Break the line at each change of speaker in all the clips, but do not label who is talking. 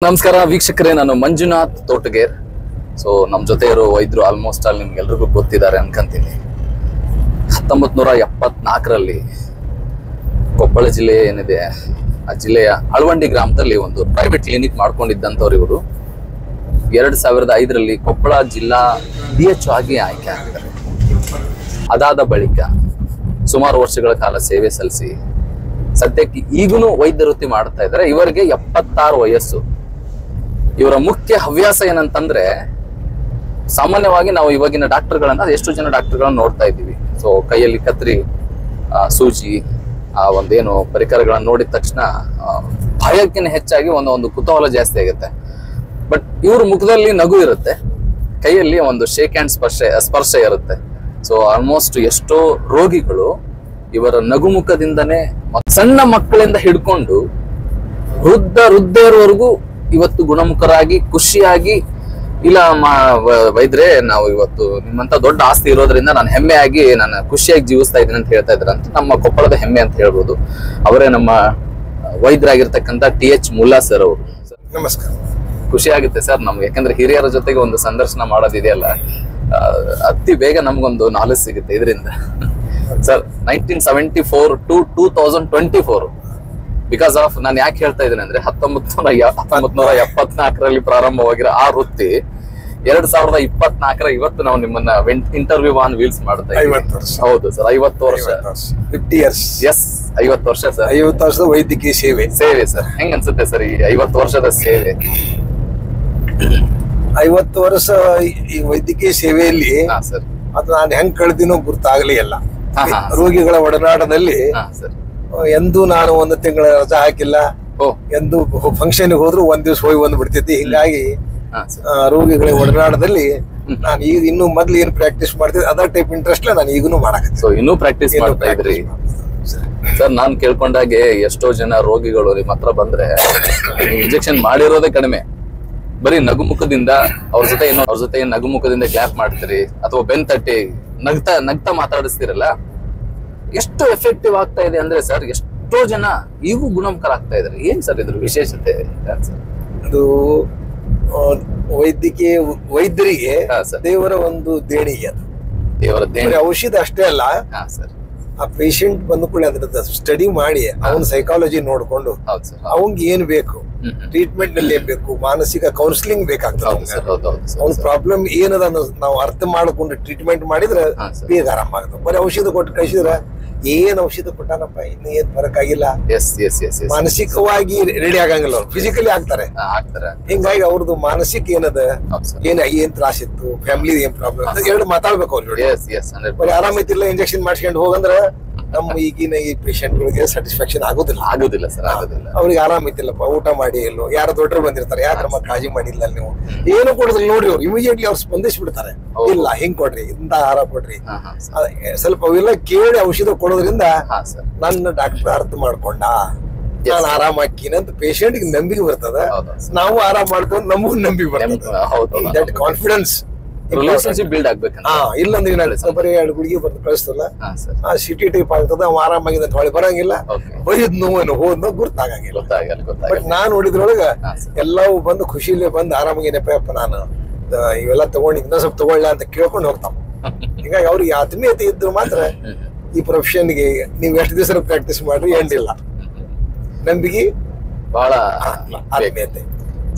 ನಮಸ್ಕಾರ ವೀಕ್ಷಕರೇ, ನಾನು ಮಂಜುನಾಥ್ ತೋಟಗೇರ್. ಸೊ ನಮ್ಮ ಜೊತೆ ಇರೋ ವೈದ್ಯರು ಆಲ್ಮೋಸ್ಟ್ ಆಲ್ ನಿಮ್ಗೆಲ್ರಿಗೂ ಗೊತ್ತಿದ್ದಾರೆ ಅನ್ಕೊಂತೀನಿ. 1974ರಲ್ಲಿ ಕೊಪ್ಪಳ ಜಿಲ್ಲೆ ಏನಿದೆ, ಆ ಜಿಲ್ಲೆಯ ಅಳವಂಡಿ ಗ್ರಾಮದಲ್ಲಿ ಒಂದು ಪ್ರೈವೇಟ್ ಕ್ಲಿನಿಕ್ ಮಾಡ್ಕೊಂಡಿದ್ದಂಥವ್ರು ಇವರು 2005ರಲ್ಲಿ ಕೊಪ್ಪಳ ಜಿಲ್ಲಾ DHO ಆಗಿ ಆಯ್ಕೆ ಆಗಿದ್ದಾರೆ. ಅದಾದ ಬಳಿಕ ಸುಮಾರು ವರ್ಷಗಳ ಕಾಲ ಸೇವೆ ಸಲ್ಲಿಸಿ ಸದ್ಯಕ್ಕೆ ಈಗಲೂ ವೈದ್ಯ ವೃತ್ತಿ ಮಾಡ್ತಾ ಇದ್ದಾರೆ. ಇವರಿಗೆ 76 ವಯಸ್ಸು. ಇವರ ಮುಖ್ಯ ಹವ್ಯಾಸ ಏನಂತಂದ್ರೆ, ಸಾಮಾನ್ಯವಾಗಿ ನಾವು ಇವಾಗಿನ ಡಾಕ್ಟರ್ಗಳನ್ನ ಎಷ್ಟು ಜನ ಡಾಕ್ಟರ್ಗಳನ್ನ ನೋಡ್ತಾ ಇದ್ದೀವಿ. ಸೊ ಕೈಯಲ್ಲಿ ಕತ್ರಿ, ಸೂಜಿ, ಆ ಒಂದೇನು ಪರಿಕರಗಳನ್ನ ನೋಡಿದ ತಕ್ಷಣ ಭಯಕ್ಕಿಂತ ಹೆಚ್ಚಾಗಿ ಒಂದು ಕುತೂಹಲ ಜಾಸ್ತಿ ಆಗುತ್ತೆ. ಬಟ್ ಇವ್ರ ಮುಖದಲ್ಲಿ ನಗು ಇರುತ್ತೆ, ಕೈಯಲ್ಲಿ ಒಂದು ಶೇಕ್ ಹ್ಯಾಂಡ್ ಸ್ಪರ್ಶ ಇರುತ್ತೆ. ಸೊ ಆಲ್ಮೋಸ್ಟ್ ಎಷ್ಟೋ ರೋಗಿಗಳು ಇವರ ನಗುಮುಖದಿಂದನೇ ಸಣ್ಣ ಮಕ್ಕಳಿಂದ ಹಿಡ್ಕೊಂಡು ವೃದ್ಧರವರೆಗೂ ಇವತ್ತು ಗುಣಮುಖರಾಗಿ ಖುಷಿಯಾಗಿ, ಇಲ್ಲ ವೈದ್ಯರೇ ನಾವು ಇವತ್ತು ನಿಮ್ಮಂತ ದೊಡ್ಡ ಆಸ್ತಿ ಇರೋದ್ರಿಂದ ನಾನು ಹೆಮ್ಮೆಯಾಗಿ ನಾನು ಖುಷಿಯಾಗಿ ಜೀವಿಸ್ತಾ ಇದ್ದೀನಿ ಅಂತ ಹೇಳ್ತಾ ಇದ್ರ ಅಂತ ನಮ್ಮ ಕೊಪ್ಪಳದ ಹೆಮ್ಮೆ ಅಂತ ಹೇಳ್ಬೋದು. ಅವರೇ ನಮ್ಮ ವೈದ್ಯರಾಗಿರ್ತಕ್ಕಂಥ TH ಮುಲ್ಲಾ ಸರ್ ಅವರು.
ನಮಸ್ಕಾರ.
ಖುಷಿ ಆಗುತ್ತೆ ಸರ್ ನಮ್ಗೆ, ಯಾಕಂದ್ರೆ ಹಿರಿಯರ ಜೊತೆಗೆ ಒಂದು ಸಂದರ್ಶನ ಮಾಡೋದಿದೆಯಲ್ಲ, ಅತಿ ಬೇಗ ನಮ್ಗೊಂದು ನಾಲೆಜ್ ಸಿಗುತ್ತೆ ಇದರಿಂದ. ಸರ್ 1974 to 2024 ಬಿಕಾಸ್ ಆಫ್ ನಾನು ಯಾಕೆ ಹೇಳ್ತಾ ಇದ್ದೇನೆ ಅಂದ್ರೆ 1974ರಲ್ಲಿ ಪ್ರಾರಂಭವಾಗಿರೋ ಆ ವೃತ್ತಿ 2024ರ ಇವತ್ತು ನಾವು ನಿಮ್ಮನ್ನ ಇಂಟರ್ವ್ಯೂ ಆನ್ ವೀಲ್ಸ್ ಮಾಡ್ತಾ ಇದ್ದೀವಿ. ಹೌದು ಸರ್, 50 ವರ್ಷ
50 years.
ಎಸ್, 50 ವರ್ಷ ಸರ್.
50 ವರ್ಷದ ವೈದ್ಯಕೀಯ ಸೇವೆ
ಸರ್. ಹೆಂಗ ಅನ್ಸುತ್ತೆ ಸರ್ ಈ 50 ವರ್ಷದ ಸೇವೆ?
50 ವರ್ಷ ಈ ವೈದ್ಯಕೀಯ ಸೇವೆಯಲ್ಲಿ
ಸರ್
ಅದು ನಾನು ಹೆಂಗ್ ಕಳೆದಿನೋ ಗುರ್ತಾಗ್ಲೇ ಇಲ್ಲ. ರೋಗಿಗಳ ಒಡನಾಟದಲ್ಲಿ ಎಂದೂ ನಾನು ಒಂದು ತಿಂಗಳ ರಜಾ ಹಾಕಿಲ್ಲ. ಎಂದು ಫಂಕ್ಷನ್ ಹೋದ್ರು ಒಂದ್ ದಿವ್ಸ ಹೋಗಿ ಬಂದ್ ಬಿಡ್ತಿದ್ದೆ. ಹಿಂಗಾಗಿ ರೋಗಿಗಳ ಒಡನಾಟದಲ್ಲಿ ನಾನು ಈಗ ಇನ್ನು ಮೊದ್ಲು ಏನ್ ಪ್ರಾಕ್ಟೀಸ್ ಮಾಡ್ತಿದ್ದೆ ಅದ ಟೈಪ್ ಇಂಟ್ರೆಸ್ಟ್ ನಾನು ಈಗನು ಮಾಡಕತ್ತೆ.
ಸೊ ಇನ್ನೂ ಪ್ರಾಕ್ಟೀಸ್ ಮಾಡ್ತಾ ಇದ್ರಿ ಸರ್. ನಾನ್ ಕೇಳ್ಕೊಂಡಾಗೆ ಎಷ್ಟೋ ಜನ ರೋಗಿಗಳು ನಿಮ್ಮ ಹತ್ರ ಬಂದ್ರೆ ಇಂಜೆಕ್ಷನ್ ಮಾಡಿರೋದೇ ಕಡಿಮೆ, ಬರೀ ನಗುಮುಖದಿಂದ ಅವ್ರ ಜೊತೆ ನಗುಮುಖದಿಂದ ಕ್ಲಾಪ್ ಮಾಡ್ತೀರಿ ಅಥವಾ ಬೆನ್ ತಟ್ಟಿ ನಗ್ತಾ ಮಾತಾಡಿಸ್ತಿರಲ್ಲ, ಎಷ್ಟು ಎಫೆಕ್ಟಿವ್ ಆಗ್ತಾ ಇದೆ ಅಂದ್ರೆ ಸರ್, ಎಷ್ಟೋ ಜನ ಈಗೂ ಗುಣಮುಖರಾಗ್ತಾ ಇದಾರೆ. ಏನ್ ಸರ್ ಇದ್ರ ವಿಶೇಷತೆ?
ಅದು ವೈದ್ಯರಿಗೆ ದೇವರ ಒಂದು ದೇಣಿಗೆ. ಅದು
ದೇವರ ದೇಣಿಗೆ.
ಔಷಧ ಅಷ್ಟೇ ಅಲ್ಲ
ಸರ್,
ಆ ಪೇಷಂಟ್ ಬಂದ ಕೂಡ ಅದ್ರ ಸ್ಟಡಿ ಮಾಡಿ ಅವನ ಸೈಕಾಲಜಿ ನೋಡ್ಕೊಂಡು ಅವಂಗ ಏನ್ ಬೇಕು, ಟ್ರೀಟ್ಮೆಂಟ್ ನಲ್ಲಿ ಏನ್ ಬೇಕು, ಮಾನಸಿಕ ಕೌನ್ಸಿಲಿಂಗ್ ಬೇಕಾಗ್ತದೆ. ಅವ್ನ ಪ್ರಾಬ್ಲಮ್ ಏನದ ನಾವು ಅರ್ಥ ಮಾಡ್ಕೊಂಡು ಟ್ರೀಟ್ಮೆಂಟ್ ಮಾಡಿದ್ರೆ ಬೇಗ ಆರಾಮ ಆಗ್ತದೆ. ಬರೀ ಔಷಧ ಕೊಟ್ಟು ಕಳಿಸಿದ್ರೆ ಏನ್ ಔಷಧ ಕೊಟ್ಟಾನಪ್ಪ ಇನ್ನು ಏನ್ ಫರಕ್ ಆಗಿಲ್ಲ, ಮಾನಸಿಕವಾಗಿ ರೆಡಿ ಆಗಂಗಿಲ್ಲ, ಅವ್ರು ಫಿಸಿಕಲಿ ಆಗ್ತಾರೆ. ಹಿಂಗಾಗಿ ಅವ್ರದ್ದು ಮಾನಸಿಕ ಏನದ, ಏನ್ ತ್ರಾಸ ಇತ್ತು, ಫ್ಯಾಮಿಲಿ ಏನ್ ಪ್ರಾಬ್ಲಮ್, ಎರಡು ಮಾತಾಡ್ಬೇಕು ಅವ್ರು. ಬರೀ ಆರಾಮೈತಿಲ್ಲ ಇಂಜೆಕ್ಷನ್ ಮಾಡ್ಸ್ಕೊಂಡು ಹೋಗಂದ್ರ ನಮ್ಮ ಈಗಿನ ಈ ಪೇಷಂಟ್ ಗಳಿಗೆ ಸ್ಯಾಟಿಸ್ಫ್ಯಾಕ್ಷನ್ ಆಗೋದಿಲ್ಲ
ಸರ್, ಆಗೋದಿಲ್ಲ.
ಅವ್ರಿಗೆ ಆರಾಮೈತಿಲ್ಲಪ್ಪ, ಊಟ ಮಾಡಿ ಎಲ್ಲೋ ಯಾರು ದೊಡ್ಡರು ಬಂದಿರ್ತಾರೆ, ಯಾಕ್ರಮ್ಮ ಕಾಳಜಿ ಮಾಡಿಲ್ಲ ನೀವು ಏನು ಕೊಡುದಿಲ್ಲ ನೋಡ್ರಿ, ಅವ್ರು ಇಮಿಡಿಯೇಟ್ಲಿ ಅವ್ರು ಸ್ಪಂದಿಸ್ಬಿಡ್ತಾರೆ. ಇಲ್ಲ ಹಿಂಗ್ ಕೊಡ್ರಿ, ಇಂತ ಆಹಾರ ಕೊಡ್ರಿ, ಸ್ವಲ್ಪ ಅವೆಲ್ಲ ಕೇಳಿ ಔಷಧ ಕೊಡೋದ್ರಿಂದ ನನ್ನ ಡಾಕ್ಟರ್ ಅರ್ಥ ಮಾಡ್ಕೊಂಡ, ನಾನು ಆರಾಮ್ ಹಾಕಿನ ಅಂತ ಪೇಷಂಟ್ ನಂಬಿಕೆ ಬರ್ತದ. ನಾವು ಆರಾಮ್ ಮಾಡ್ಕೊಂಡು ನಮಗೂ ನಂಬಿಕೆ ಬರ್ತದೆ. ದಟ್ ಕಾನ್ಫಿಡೆನ್ಸ್
ರಿಲೇಶನ್ಶಿಪ್ ಬಿಲ್ಡ್ ಆಗ್ಬೇಕು.
ಇಲ್ಲಂದ್ರೆ ಬರೀ 2 ಗುಳಿಗೆ ಬರ್ದು ಕಳಿಸ್ತಲ್ಲ, ಆ ಸಿಟಿ ಟೈಪ್ ಆಗ್ತದ, ಅವ ಆರಾಮಾಗಿದೆ ಅಂತ ಹೊಳೆ ಬರಂಗಿಲ್ಲ, ಬೈದ್ ನೋವೇನು ಹೋದ್ನೋ ಗುರ್ತಾಗಂಗಿಲ್ಲ. ಬಟ್ ನಾನ್ ನೋಡಿದ್ರೊಳಗ ಎಲ್ಲವೂ ಬಂದು ಖುಷಿಲೇ ಬಂದು ಆರಾಮಾಗೇನಪ್ಪ ನಾನು ಇವೆಲ್ಲ ತಗೊಂಡು ಇನ್ನೊಂದ್ ಸ್ವಲ್ಪ ತಗೊಳ್ಳ ಅಂತ ಕೇಳ್ಕೊಂಡು ಹೋಗ್ತಾವ. ಹೀಗಾಗಿ ಅವ್ರಿಗೆ ಆತ್ಮೀಯತೆ ಇದ್ರು ಮಾತ್ರ ಈ ಪ್ರೊಫೆಷನ್ಗೆ ನೀವ್ ಎಷ್ಟು ದಿವಸ ಪ್ರಾಕ್ಟೀಸ್ ಮಾಡ್ರಿ ಎಂಡಿಲ್ಲ, ನಂಬಿಕೆ
ಬಹಳ
ಆತ್ಮೀಯತೆ.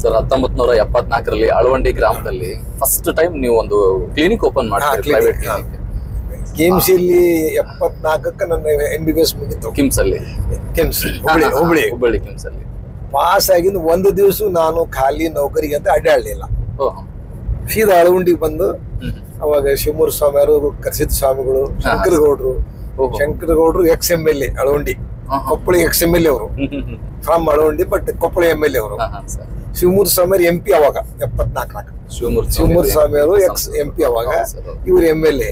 ಸರ್ 1974ರಲ್ಲಿ ಅಳವಂಡಿ ಗ್ರಾಮದಲ್ಲಿ ಫಸ್ಟ್ ಟೈಮ್ ನೀವು ಒಂದು ಕ್ಲಿನಿಕ್ ಓಪನ್ ಮಾಡ್ತೀರಿ, ಪ್ರೈವೇಟ್ ಕ್ಲಿನಿಕ್.
KIMS ಇಲ್ಲಿ 74ಕ್ಕೆ ನನ್ನ MBBS ಮುಗಿತು.
KIMS ಅಲ್ಲಿ, ಹುಬ್ಬಳ್ಳಿ KIMS ಅಲ್ಲಿ
ಪಾಸ್ ಆಗಿಂದ ಒಂದು ದಿವಸ ನಾನು ಖಾಲಿ ನೌಕರಿಗೆ ಅಂತ ಅಡ್ಡಾಡ್ಲಿಲ್ಲ. ಸೀದಾ ಅಳವಂಡಿಗೆ ಬಂದು ಅವಾಗ ಶಿವಮೂರ್ ಸ್ವಾಮಿಯವರು, ಕರ್ಸಿದ್ ಸ್ವಾಮಿಗಳು, ಶಂಕರಗೌಡ್ರು XMLA ಅಳವಂಡಿ, ಕೊಪ್ಪಳ XMLA ಅವರು from Alavandi, but Koppal MLA ಅವರು. ಶಿವಮೂರ್ ಸ್ವಾಮಿಯವರು MP ಅವಾಗ 74. ಶಿವಮೂರ್ ಸ್ವಾಮಿಯವರು MP ಅವಾಗ, ಇವ್ರು MLA.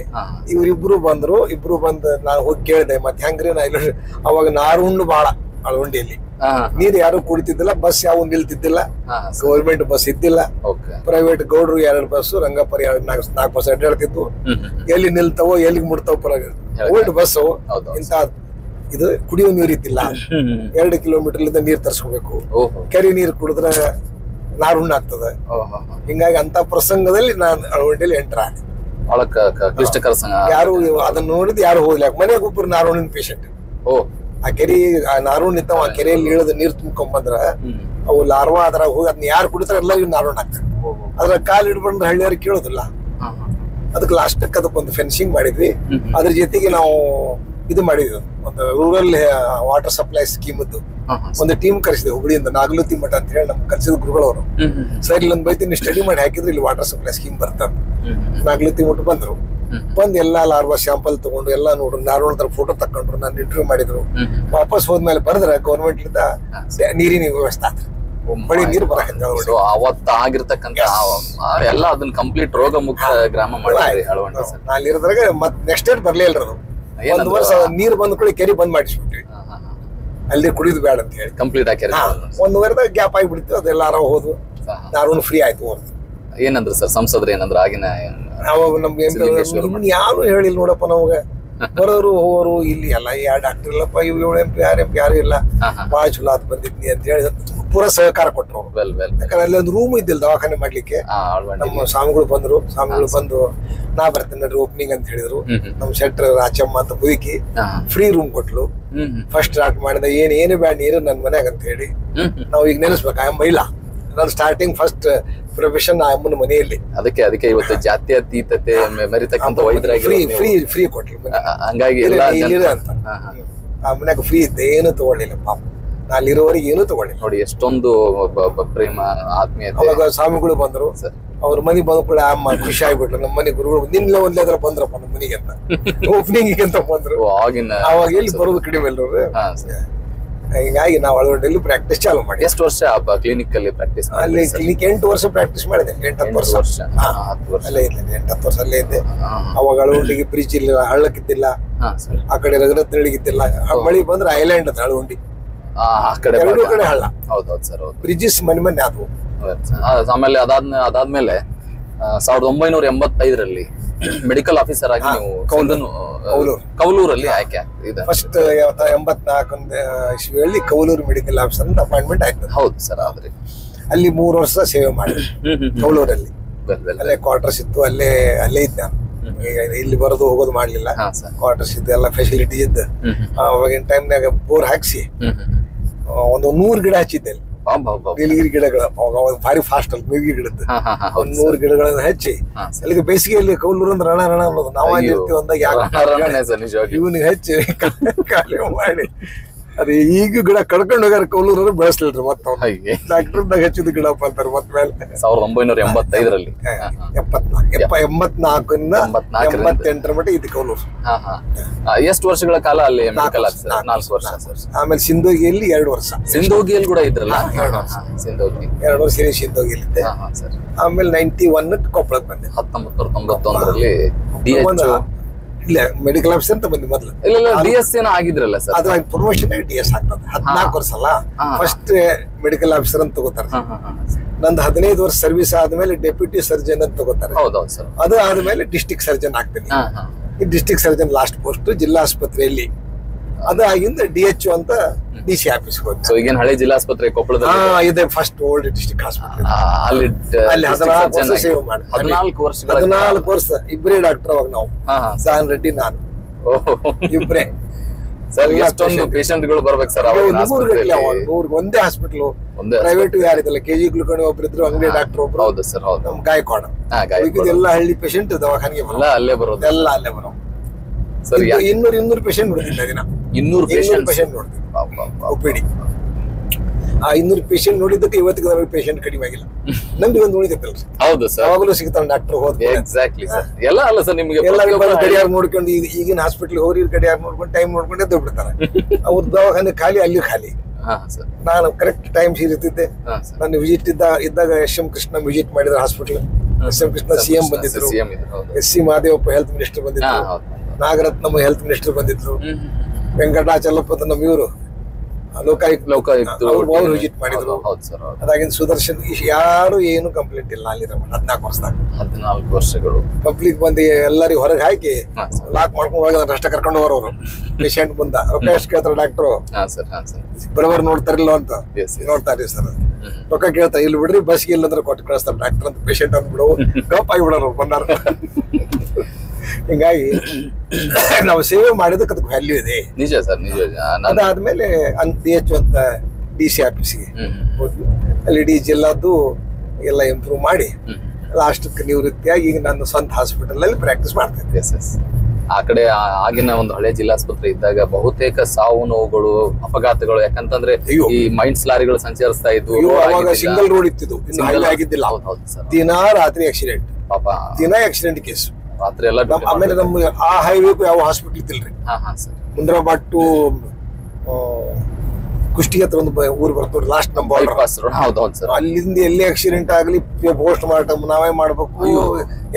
ಇವ್ರಿಬ್ರು ಬಂದ್ರು. ಇಬ್ರು ಬಂದ್ ನಾನು ಹೋಗಿ ಕೇಳಿದೆ, ಮತ್ತೆ ಹೆಂಗ್ರಿ ನಾ ಇಲ್ಲ, ಅವಾಗ ನಾರುಣ್ಣು ಬಾಳ ಅಳವಂಡಿಯಲ್ಲಿ ನೀರ್ ಯಾರು ಕುಡಿತಿದ್ದಿಲ್ಲ, ಬಸ್ ಯಾವ ನಿಲ್ತಿದ್ದಿಲ್ಲ, ಗೌರ್ಮೆಂಟ್ ಬಸ್ ಇದ್ದಿಲ್ಲ, ಪ್ರೈವೇಟ್ ಗೌಡ್ರು 2 ಬಸ್, ರಂಗಪುರ 4 ಬಸ್ ಅಡ್ಡಾಡ್ತಿದ್ವು. ಎಲ್ಲಿ ನಿಲ್ತಾವೋ ಎಲ್ಲಿಗೆ ಮುಡ್ತಾವ ಓಲ್ಡ್ ಬಸ್. ಇಂತ ಇದು ಕುಡಿಯೋ ನೀರು ಇದ್ದಿಲ್ಲ. 2 ಕಿಲೋಮೀಟರ್ ನೀರ್ ತರ್ಸ್ಕೋಬೇಕು. ಕೆರೆ ನೀರು ಕುಡಿದ್ರೆ ನಾರುಣ್ಣ ಆಗ್ತದ. ಹಿಂಗಾಗಿ ಅಂತ ಪ್ರಸಂಗದಲ್ಲಿ ನಾನು ಅಳವಂಡಿಯಲ್ಲಿ ಎಂಟರ್ ಆಗ
ಕ್ಲಿಷ್ಟಕರ
ಯಾರು ಅದನ್ನ ನೋಡಿದ್ ಯಾರು ಹೋಗ್ಲಿಲ್ಲ. ಮನೆಗೆ ಒಬ್ಬರು ನಾರುಣ್ಣಿನ ಪೇಷಂಟ್. ಆ ಕೆರೆ ನಾರುಣ್ ಇದ್ದಾವ, ಆ ಕೆರೆಯಲ್ಲಿ ಇಳಿದ ನೀರ್ ತುಂಬ್ಕೊಂಡ್ ಬಂದ್ರ ಅವು ಲಾರ್ವಾ ಅದ್ರಾಗ ಹೋಗಿ ಅದನ್ನ ಯಾರು ಕುಡಿತಾರ ಎಲ್ಲ ಇವ್ ನಾರುಣ್ ಆಗ್ತಾರೆ. ಅದ್ರ ಕಾಲ್ ಹಿಡ್ಬಂದ್ರೆ ಹಳ್ಳಿಯವ್ರಿಗೆ ಕೇಳೋದಿಲ್ಲ. ಅದಕ್ಕೆ ಲಾಸ್ಟಕ್ಕೆ ಅದಕ್ಕೊಂದು ಫೆನ್ಸಿಂಗ್ ಮಾಡಿದ್ವಿ. ಅದ್ರ ಜೊತೆಗೆ ನಾವು ಇದು ಮಾಡಿದ್ವಿ, ಒಂದು ರೂರಲ್ ವಾಟರ್ ಸಪ್ಲೈ ಸ್ಕೀಮ್ ಒಂದು ಟೀಮ್ ಕರೆಸಿದ್ವಿ ಹುಬ್ಳಿಯಿಂದ, ನಾಗಲೂತಿ ಮಠ ಅಂತ ಹೇಳಿ ನಮ್ಗೆ ಕರ್ಸಿದ ಗುರುಗಳವರು. ಸರ್ ಇಲ್ಲೊಂದ್ ಬೈತಿ ಸ್ಟಡಿ ಮಾಡಿ ಹಾಕಿದ್ರೆ ಇಲ್ಲಿ ವಾಟರ್ ಸಪ್ಲೈ ಸ್ಕೀಮ್ ಬರ್ತದ. ನಾಗಲೂತಿ ಮಠ ಬಂದ್ರು, ಬಂದ್ ಎಲ್ಲಾ ಲಾರ್ವಾ ಸ್ಯಾಂಪಲ್ ತಗೊಂಡು ಎಲ್ಲಾ ನೋಡ್ರು, ನಾರ್ಮಲ್ ಫೋಟೋ ತಕೊಂಡ್ರು, ನಾನು ಇಂಟರ್ವ್ಯೂ ಮಾಡಿದ್ರು. ವಾಪಸ್ ಹೋದ್ಮೇಲೆ ಬರೆದ್ರೆ ಗೌರ್ಮೆಂಟ್ ಇಂದ ನೀರಿನ ವ್ಯವಸ್ಥೆ ಆತ್ರಿ, ಬಳಿ ನೀರು ಬರಕತ್ತ.
ಅವತ್ತ ಆಗಿರ್ತಕ್ಕಂಥ ಎಲ್ಲ ಅದನ್ನ ಕಂಪ್ಲೀಟ್ ರೋಗ ಮುಕ್ತ ಗ್ರಾಮ ಮಾಡಿದ್ರಿ ಅಳವಂಡಿ.
ಅಲ್ಲಿ ಇರೋದ್ರಾಗ ಮತ್ ನೆಕ್ಸ್ಟ್ ಡೇಟ್ ಬರ್ಲೇ ಇಲ್ರಿ. ಅದು ಒಂದ್ ವರ್ಷ ನೀರ್ ಬಂದ ಕೂಡ ಕೆರೆ ಬಂದ್ ಮಾಡಿಸ್ಬಿಟ್ವಿ, ಅಲ್ಲಿ ಕುಡಿದು ಬೇಡ ಅಂತ ಹೇಳಿ
ಕಂಪ್ಲೀಟ್ ಹಾಕಿ.
ಒಂದ್ ವಾರದಾಗ ಗ್ಯಾಪ್ ಆಗಿಬಿಡ್ತು, ಅದೆಲ್ಲ ಹೋದ್ವು, ನಾರು ಫ್ರೀ ಆಯ್ತು. ಹೊರತು
ಏನಂದ್ರು ಸರ್ ಸಂಸದ್ರು ಏನಂದ್ರೆ ಆಗಿನ
ಅವಾಗ ನಮ್ಗೆ ಯಾರು ಹೇಳಿಲ್ಲ ನೋಡಪ್ಪ. ನಮ್ಗ ಬರೋರು ಹೋಗೋರು ಇಲ್ಲಿ ಎಲ್ಲ ಯಾವ ಡಾಕ್ಟರ್ ಇಲ್ಲಪ್ಪ, ಇವ್ 7 MP 6 MP ಯಾರು ಇಲ್ಲ, ಬಾಳ ಚಲೋ ಆತ್ ಬಂದಿದ್ನಿ ಅಂತ ಹೇಳಿ ಪೂರಾ ಸಹಕಾರ ಕೊಟ್ರು. ಯಾಕಂದ್ರೆ ಅಲ್ಲಿ ಒಂದು ರೂಮ್ ಇದ್ದಿಲ್ಲ ದವಾಖಾನೆ ಮಾಡ್ಲಿಕ್ಕೆ. ನಮ್ಮ ಸ್ವಾಮಿಗಳು ಬಂದ್ರು, ಸ್ವಾಮಿಗಳು ಬಂದು ನಾ ಬರ್ತೇನೆ ನಡ್ರಿ ಓಪನಿಂಗ್ ಅಂತ ಹೇಳಿದ್ರು. ನಮ್ ಶೆಟ್ರ್ ಆಚಮ್ಮ ಅಂತ ಮುದುಕಿ ಫ್ರೀ ರೂಮ್ ಕೊಟ್ಲು. ಫಸ್ಟ್ ಸ್ಟಾರ್ಟ್ ಮಾಡಿದ ಏನು ಬೇಡ ನೀರು ನನ್ ಮನ್ಯಾಗ ಅಂತ ಹೇಳಿ. ನಾವ್ ಈಗ ನೆನೆಸ್ಬೇಕು, ಆ ಮಹಿಳಾ ನಾನು ಸ್ಟಾರ್ಟಿಂಗ್ ಫಸ್ಟ್ ಪ್ರೊಫೆಷನ್ ಆ ಅಮ್ಮನ ಮನೆಯಲ್ಲಿ.
ಅದಕ್ಕೆ ಇವತ್ತು ಜಾತ್ಯತೀತತೆ ಮೆರಿತಕ್ಕಂಥ ವೈದ್ಯರಾಗಿ
ಫ್ರೀ ಕೊಟ್ಲಿ.
ಹಂಗಾಗಿ
ಅಂತ ಆ ಮನ್ಯಾಗ ಫ್ರೀ ಇದ್ದೆ, ಏನು ತಗೊಳ್ಳಿಲ್ಲ ಪಾಪ. ಅಲ್ಲಿರೋವರೆಗೆ ಏನು ತಗೊಳ್ಳಿಲ್ಲ
ನೋಡಿ, ಎಷ್ಟೊಂದು ಪ್ರೇಮ ಆತ್ಮೀಯತೆ.
ಅವಾಗ ಸ್ವಾಮಿಗಳು ಬಂದ್ರು, ಅವ್ರ ಮನೆಗೆ ಬಂದ ಕೂಡ ಅಮ್ಮ ಖುಷಿ ಆಗ್ಬಿಟ್ರು. ನಮ್ಮ ಮನೆ ಗುರುಗಳು ನಿನ್ಲ ಒಂದ್ಲೇದ್ರ ಬಂದ್ರಪ್ಪ ನಮ್ಮ ಮನೆಗೆ ಅಂತ, ಓಪನಿಂಗ್ ಅಂತ ಬಂದ್ರು. ಅವಾಗ ಎಲ್ಲಿ ಬರೋದು ಕಡಿಮೆ ಅಲ್ರಿ. ಹಿಂಗಾಗಿ ನಾವು ಅಳವಂಡಿಯಲ್ಲಿ ಪ್ರಾಕ್ಟೀಸ್ ಚಾಲು ಮಾಡಿ.
ಎಷ್ಟು ವರ್ಷ ಕ್ಲಿನಿಕ್ ಅಲ್ಲಿ ಪ್ರಾಕ್ಟೀಸ್?
ಅಲ್ಲಿ ಕ್ಲಿನಿಕ್ 8 ವರ್ಷ ಪ್ರಾಕ್ಟೀಸ್ ಮಾಡಿದೆ. 8-10 ವರ್ಷ ಅಲ್ಲೇ ಇದ್ದೆ, 8-10 ವರ್ಷ ಅಲ್ಲೇ ಇದ್ದೆ. ಅವಾಗ ಅಳವಂಡಿಗೆ ಬ್ರಿಡ್ಜ್ ಇಲ್ಲ, ಹಳ್ಳಕ್ಕಿದ್ದಿಲ್ಲ, ಆ ಕಡೆ ರಘುನಾಥನಹಳ್ಳಿಗಿದ್ದಿಲ್ಲ. ಮಳಿ ಬಂದ್ರೆ ಐಲ್ಯಾಂಡ್ ಅದ ಅಳವಂಡಿ, ಎರಡು ಕಡೆ ಹಳ್ಳ.
ಹೌದೌದು ಸರ್,
ಬ್ರಿಡ್ಜಸ್ ಮನೆ ಆದವು.
ಆಮೇಲೆ ಅದಾದ್ಮೇಲೆ 1985ರಲ್ಲಿ ಮೆಡಿಕಲ್ ಆಫೀಸರ್ ಆಗಿ ನೀವು ಕೌಲೂರಲ್ಲಿ ಆಯ್ಕೆ ಇದೆ.
ಫಸ್ಟ್ 84 ಇಸ್ವಿಯಲ್ಲಿ ಕೌಲೂರು ಮೆಡಿಕಲ್ ಆಫೀಸರ್ ಅಪಾಯಿಂಟ್ಮೆಂಟ್ ಆಯ್ತು.
ಹೌದು ಸರ್. ಆದ್ರೆ
ಅಲ್ಲಿ 3 ವರ್ಷ ಸೇವೆ ಮಾಡಿದೆ ಕೌಲೂರಲ್ಲಿ. ಅಲ್ಲೇ ಕ್ವಾರ್ಟರ್ಸ್ ಇತ್ತು, ಅಲ್ಲೇ ಇದ್ದ. ಇಲ್ಲಿ ಬರೋದು ಹೋಗೋದು ಮಾಡ್ಲಿಲ್ಲ, ಕ್ವಾರ್ಟರ್ಸ್ ಇದ್ದು ಎಲ್ಲ ಫೆಸಿಲಿಟಿ ಇದ್ದು. ಅವಾಗಿನ ಟೈಮ್ನಾಗ ಬೋರ್ ಹಾಕ್ಸಿ ಒಂದು 100 ಗಿಡ ಹಚ್ಚಿದ್ದೆ ಅಲ್ಲಿ, ನೀಲಗಿರಿ ಗಿಡಗಳ. ಭಾರಿ ಫಾಸ್ಟ್ ಅಲ್ಲಿ ನೀಲಗಿರಿ ಗಿಡದ್ದು 100 ಗಿಡಗಳನ್ನ ಹಚ್ಚಿ. ಅಲ್ಲಿಗೆ ಬೇಸಿಗೆಯಲ್ಲಿ ಕೌಲೂರು ಅಂದ್ರೆ ರಣ ಅನ್ನೋದು. ನಾವ್ ಇರ್ತೀವಿ ಅಂದಾಗ ಇವನಿಗೆ ಹಚ್ಚಿ ಖಾಲಿ ಮಾಡಿ ಅದೇ ಈಗ ಗಿಡ ಕಡ್ಕೊಂಡು ಹೋಗಾರ ಕೌಲೂರು ಬೆಳೆಸ್ಲಿಲ್ರಿ. ಮತ್ತೆ ಡಾಕ್ಟರ್ದಾಗ ಹಚ್ಚಿದ ಗಿಡಪ್ಪ ಅಂತಾರೆ. ಮತ್ ಮೇಲೆ
1985ರಲ್ಲಿ
84-88 ಮಟ್ಟ ಇದು ಕೌಲೂರು.
ಎಷ್ಟು ವರ್ಷಗಳ ಕಾಲ ಅಲ್ಲಿ ಮೆಡಿಕಲ್ ಆಫೀಸರ್? 4 ವರ್ಷ.
ಆಮೇಲೆ ಸಿಂಧೋಗಿಯಲ್ಲಿ 2 ವರ್ಷ.
ಸಿಂಧೋಗಿಯಲ್ಲಿ ಕೂಡ ಇದ್ರಲ್ಲ?
2 ವರ್ಷ ಸಿಂಧೋಗಿಯಲ್ಲಿ ಇದ್ದೆ. ಆಮೇಲೆ 91 ಕೊಪ್ಪಳಕ್ಕೆ ಬಂದೆ.
1991ರಲ್ಲಿ
ಇಲ್ಲ ಮೆಡಿಕಲ್ ಆಫೀಸರ್ ಅಂತ ಬಂದಿ ಮೊದ್ಲು.
ಇಲ್ಲ DS ಏನೋ ಆಗಿದ್ರಲ್ಲ ಸರ್?
ಅದ್ರ ಪ್ರಮೋಷನ್ DS ಆಗ್ತದೆ. 14 ವರ್ಷ ಅಲ್ಲ, ಫಸ್ಟ್ ಮೆಡಿಕಲ್ ಆಫೀಸರ್ ಅಂತ ತಗೋತಾರೆ. ನಂದು 15 ವರ್ಷ ಸರ್ವಿಸ್ ಆದ್ಮೇಲೆ ಡೆಪ್ಯೂಟಿ ಸರ್ಜನ್ ಅಂತ ತಗೋತಾರೆ.
ಹೌದೌದು ಸರ್.
ಅದು ಆದ್ಮೇಲೆ ಡಿಸ್ಟ್ರಿಕ್ಟ್ ಸರ್ಜನ್ ಆಗ್ತೀನಿ. ಈ ಡಿಸ್ಟ್ರಿಕ್ಟ್ ಸರ್ಜನ್ ಲಾಸ್ಟ್ ಪೋಸ್ಟ್ ಜಿಲ್ಲಾ ಆಸ್ಪತ್ರೆಯಲ್ಲಿ. ಅದು ಆಗಿಂದ DHO ಅಂತ DC ಆಫೀಸ್ ಹೋಗಿ.
ಸೊ ಈಗೇನ್ ಹಳೆ ಜಿಲ್ಲಾ ಆಸ್ಪತ್ರೆ ಕೊಪ್ಪಳದಲ್ಲಿ
ಇದೆ, ಫಸ್ಟ್ ಓಲ್ಡ್ ಡಿಸ್ಟ್ರಿಕ್ಟ್ ಹಾಸ್ಪಿಟಲ್.
ಅಲ್ಲಿ
14 ವರ್ಷ ಸೇವೆ ಮಾಡಿ.
14
ವರ್ಷ ಇಬ್ಬರೇ ಡಾಕ್ಟರ್. ಅವಾಗ ನಾವು ಸಾನ್ ರೆಡ್ಡಿ, ನಾನು ಇಬ್ಬರೇ.
ಸರ್ ಎಷ್ಟೊಂದು ಪೇಷಂಟ್ಗಳು ಬರ್ಬೇಕು ಸರ್?
100 ಒಂದೇ ಹಾಸ್ಪಿಟಲ್, ಪ್ರೈವೇಟ್ ಯಾರಿದಲ್ಲ. KG ಗ್ಲುಕಣಿ ಒಬ್ರಿದ್ರು, ಅಂಗಡಿ ಡಾಕ್ಟರ್ ಒಬ್ರು.
ಹೌದು ಸರ್, ಹೌದು.
ನಮ್ ಗಾಯಕವಾಡ ಎಲ್ಲ ಹಳ್ಳಿ ಪೇಷಂಟ್ ದವಾಖಾನೆಗೆ
ಅಲ್ಲೇ ಬರೋದು,
ಎಲ್ಲ ಅಲ್ಲೇ ಬರೋ.
ಸರ್
200 ಪೇಷಂಟ್ ನೋಡ್ತಿದ್ದ ದಿನ.
200
ಪೇಷಂಟ್ ನೋಡ್ತೀವಿ OPD. ಆ 200 ಪೇಷಂಟ್ ನೋಡಿದ್ದಕ್ಕೆ ಇವತ್ತಿಗೆ ಪೇಷಂಟ್ ಕಡಿಮೆ ಆಗಿಲ್ಲ. ನಮ್ಗೆ ಒಂದು ಉಳಿದೈತಲ್ರಿ.
ಹೌದು ಸರ್,
ಯಾವಾಗಲೂ ಸಿಗ್ತಾವ ಡಾಕ್ಟರ್. ಹೋದ್
ಎಕ್ಸಾಕ್ಟ್ಲಿ ಸರ್. ಎಲ್ಲ ಅಲ್ಲ ಸರ್, ನಿಮ್ಗೆ
ಗಡಿಯಾರ ನೋಡ್ಕೊಂಡು ಈಗಿನ ಹಾಸ್ಪಿಟಲ್ ಹೋಗಿ ಗಡಿಯಾರ ನೋಡ್ಕೊಂಡು ಟೈಮ್ ನೋಡ್ಕೊಂಡು ಎದ್ದು ಬಿಡ್ತಾರೆ. ಅವ್ರ ದವಾಖಾನೆ ಖಾಲಿ, ಅಲ್ಲಿ ಖಾಲಿ. ನಾನು ಕರೆಕ್ಟ್ ಟೈಮ್ ಇರ್ತಿದ್ದೆ. ನಾನು ವಿಸಿಟ್ ಇದ್ದಾಗ SM ಕೃಷ್ಣ ವಿಸಿಟ್ ಮಾಡಿದ್ರೆ ಹಾಸ್ಪಿಟಲ್. SM ಕೃಷ್ಣ CM ಬಂದಿದ್ರು, SC ಮಹಾದೇವಪ್ಪ ಹೆಲ್ತ್ ಮಿನಿಸ್ಟರ್ ಬಂದಿದ್ರು, ನಾಗರತ್ನಮ್ಮ ಹೆಲ್ತ್ ಮಿನಿಸ್ಟರ್ ಬಂದಿದ್ರು, ವೆಂಕಟಾಚಲಪತಿ ನಮ್ಮ ಇವರು ಲೋಕಾಯುಕ್ತ ಅವ್ರು ವಿಸಿಟ್ ಮಾಡಿದ್ರು. ಅದಾಗಿಂದ ಸುದರ್ಶನ್ ಯಾರು ಏನು ಕಂಪ್ಲೇಂಟ್ ಇಲ್ಲ ಅಲ್ಲಿ. 14
ವರ್ಷಗಳು
ಪಬ್ಲಿಕ್ ಬಂದು ಎಲ್ಲರಿಗೂ ಹೊರಗೆ ಹಾಕಿ ಲಾಕ್ ಮಾಡ್ಕೊಂಡು ಹೋಗಿ ಅಷ್ಟ ಕರ್ಕೊಂಡು ಹೋಗೋರು. ಪೇಷಂಟ್ ಮುಂದ ರೊಕ್ಕ ಎಷ್ಟು ಕೇಳ್ತಾರೆ ಡಾಕ್ಟ್ರು, ಬರೋಬರ್ ನೋಡ್ತಾರಿಲ್ಲ ಅಂತ ನೋಡ್ತಾರೆ ಸರ್. ರೊಕ್ಕ ಕೇಳ್ತಾರೆ, ಇಲ್ಲಿ ಬಿಡ್ರಿ ಬಸ್ಗೆ ಇಲ್ಲಂದ್ರೆ ಕೊಟ್ಟು ಕಳಿಸ್ತಾರೆ ಡಾಕ್ಟರ್ ಅಂತ, ಪೇಷಂಟ್ ಅಂದ್ಬಿಡು ಗಪ್ ಆಗಿಬಿಡೋರು ಬಂದಾರ. ಹಿಂಗಾಗಿ ನಾವು ಸೇವೆ ಮಾಡಿದಕ್ಕೆ ಅದಕ್ಕೆ ವ್ಯಾಲ್ಯೂ ಇದೆ.
ನಿಜ ಸರ್, ನಿಜ.
ಅದಾದ್ಮೇಲೆ DHO ಅಂತ DC ಆಫೀಸಿಗೆ ಹೋದ್ವಿ. ಅಲ್ಲಿ ಇಡೀ ಜಿಲ್ಲಾದ್ದು ಎಲ್ಲ ಇಂಪ್ರೂವ್ ಮಾಡಿ ಲಾಸ್ಟಕ್ಕೆ ನಿವೃತ್ತಿಯಾಗಿ ಈಗ ನಾನು ಸ್ವಂತ ಹಾಸ್ಪಿಟಲ್ ಅಲ್ಲಿ ಪ್ರಾಕ್ಟೀಸ್ ಮಾಡ್ತೇನೆ.
ಆ ಕಡೆ ಆಗಿನ ಒಂದು ಹಳೆ ಜಿಲ್ಲಾಸ್ಪತ್ರೆ ಇದ್ದಾಗ ಬಹುತೇಕ ಸಾವು ನೋವುಗಳು, ಅಪಘಾತಗಳು, ಯಾಕಂತಂದ್ರೆ ಈ ಮೈಂಡ್ಸ್ ಲಾರಿಗಳು ಸಂಚರಿಸ್ತಾ ಇದ್ವು.
ಅವಾಗ ಸಿಂಗಲ್ ರೋಡ್ ಇತ್ತಿದ್ದು, ಇನ್ನು ಹೈವೇ ಆಗಿದ್ದಿಲ್ಲ. ದಿನಾ ರಾತ್ರಿ ಆಕ್ಸಿಡೆಂಟ್, ಪಾಪ ದಿನಾ ಆಕ್ಸಿಡೆಂಟ್ ಕೇಸ್
ರಾತ್ರಿ ಎಲ್ಲ.
ಆಮೇಲೆ ನಮ್ಗೆ ಆ ಹೈವೇಗೂ ಯಾವ ಹಾಸ್ಪಿಟಲ್ ಇದ್ದಿಲ್ರಿ. ಮುಂದ್ರಾಬಾದ್ ಟು ಕುಷ್ಟಿ ಹತ್ರ ಒಂದು ಊರು ಬರ್ತವ್ರಿ, ಲಾಸ್ಟ್ ನಮ್ಮ ಬಾರ್ಡರ್. ಅಲ್ಲಿಂದ ಎಲ್ಲಿ ಆಕ್ಸಿಡೆಂಟ್ ಆಗ್ಲಿ ಪೋಸ್ಟ್ ಮಾರ್ಟಮ್ ನಾವೇ ಮಾಡ್ಬೇಕು,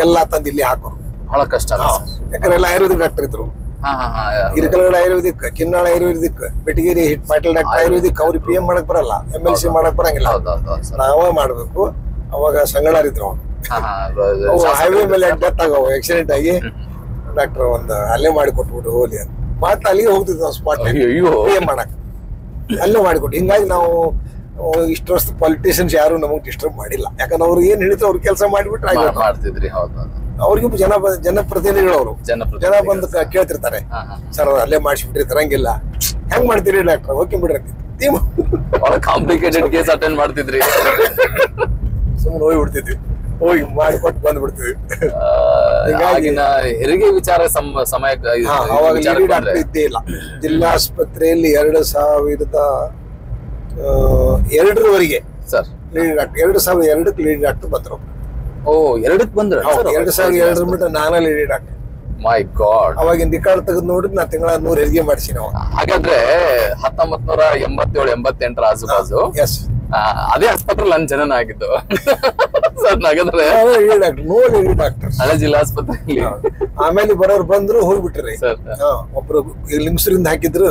ಎಲ್ಲಾ ತಂದು ಇಲ್ಲಿ ಹಾಕೋರು.
ಬಹಳ ಕಷ್ಟ.
ಯಾಕಂದ್ರೆ ಎಲ್ಲ ಆಯುರ್ವೇದಿಕ್ ಡಾಕ್ಟರ್ ಇದ್ರು. ಹಿರಕಲಗಡ ಆಯುರ್ವೇದಿಕ್, ಕಿನ್ನಾಳ ಆಯುರ್ವೇದಿಕ್, ಬೆಟಗೇರಿ ಪಾಟೀಲ್ ಡಾಕ್ಟರ್ ಆಯುರ್ವೇದಿಕ್. ಅವ್ರಿಗೆ PM ಮಾಡಕ್ ಬರಲ್ಲ, MLC ಮಾಡಕ್ ಬರಂಗಿಲ್ಲ, ನಾವೇ ಮಾಡ್ಬೇಕು. ಅವಾಗ ಸಂಗಡಾರಿದ್ರು ಅವ್ರು. ಹೈವೇ ಮೇಲೆ ಡೆತ್ ಆಗವ ಆಕ್ಸಿಡೆಂಟ್ ಆಗಿ ಡಾಕ್ಟರ್ ಒಂದು ಅಲ್ಲೇ ಮಾಡಿ ಕೊಟ್ಬಿಟ್ಟು ಹೋಲಿ ಅಂತ ಮತ್ತೆ ಅಲ್ಲಿಗೆ ಹೋಗ್ತಿದ್ವಿ ನಾವು ಸ್ಪಾಟ್ PM ಮಾಡಕ್, ಅಲ್ಲೇ ಮಾಡಿಕೊಟ್ಟು. ಹಿಂಗಾಗಿ ನಾವು ಇಷ್ಟು ವರ್ಷ ಪಾಲಿಟಿಷಿಯನ್ಸ್ ಯಾರು ನಮಗ್ ಡಿಸ್ಟರ್ಬ್ ಮಾಡಿಲ್ಲ. ಯಾಕಂದ್ರೆ ಅವ್ರು ಏನ್ ಹೇಳಿದ್ರು ಅವ್ರ ಕೆಲಸ ಮಾಡಿಬಿಟ್ರೆ
ಮಾಡ್ತಿದ್ರಿ.
ಅವ್ರಿಗೂ ಜನಪ್ರತಿನಿಧಿಗಳು ಅವರು ಜನ ಬಂದು ಕೇಳ್ತಿರ್ತಾರೆ, ಸರ್ ಅಲ್ಲೇ ಮಾಡಿಸ್ಬಿಟ್ರಿ ತರಂಗಿಲ್ಲ, ಹೆಂಗ್ ಮಾಡ್ತೀರಿ ಡಾಕ್ಟರ್, ಓಕೆ ಬಿಡ್ರಿ
ಕಾಂಪ್ಲಿಕೇಟೆಡ್ ಕೇಸ್ ಅಟೆಂಡ್ ಮಾಡ್ತಿದ್ರಿ.
ಸುಮ್ಮನೆ ಹೋಗ್ಬಿಡ್ತಿದ್ವಿ, ಹೋಗಿ ಮಾಡಿಕೊಟ್ಟು ಬಂದ್ಬಿಡ್ತಿದ್ವಿ.
ಹೀಗಾಗಿನ ಹೆರಿಗೆ ವಿಚಾರ ಸಮಯ
ಅವಾಗ ಲೇಡಿ ಡಾಕ್ಟರ್ ಇದ್ದೇ ಇಲ್ಲ ಜಿಲ್ಲಾಸ್ಪತ್ರೆಯಲ್ಲಿ. 2002 sir lady doctor, 2002 lady doctor ಬಂದ್ರು.
ಓ, 2ಕ್ಕೆ ಬಂದ್ರ?
2002 ಬಿಟ್ಟು ನಾನೇ ಲೇಡಿ ಡಾಕ್ಟರ್.
ಮೈ ಗಾಡ್.
ಅವಾಗಿನ ರಿಕಾರ್ಡ್ ತೆಗೆದು ನೋಡಿದ್ರೆ ನಾ ತಿಂಗಳ 100 ಹೆರಿಗೆ ಮಾಡಿಸಿ ನಾವು.
ಹಾಗಾದ್ರೆ 1987-88 ಆಜುಬಾಜು ಅದೇ ಆಸ್ಪತ್ರೆಯಲ್ಲಿ ನನ್ನ ಜನನ ಆಗಿದ್ದು ಸರ್. ಹಾಗಾದ್ರೆ ಡಾಕ್ಟರ್ ಹಳೆ ಜಿಲ್ಲಾ ಆಸ್ಪತ್ರೆಯಲ್ಲಿ.
ಆಮೇಲೆ ಬರೋರು ಬಂದ್ರು ಹೋಗ್ಬಿಟ್ರಿ. ಒಬ್ರು ಲಿಂಗ್ಸೂರಿಂದ ಹಾಕಿದ್ರು,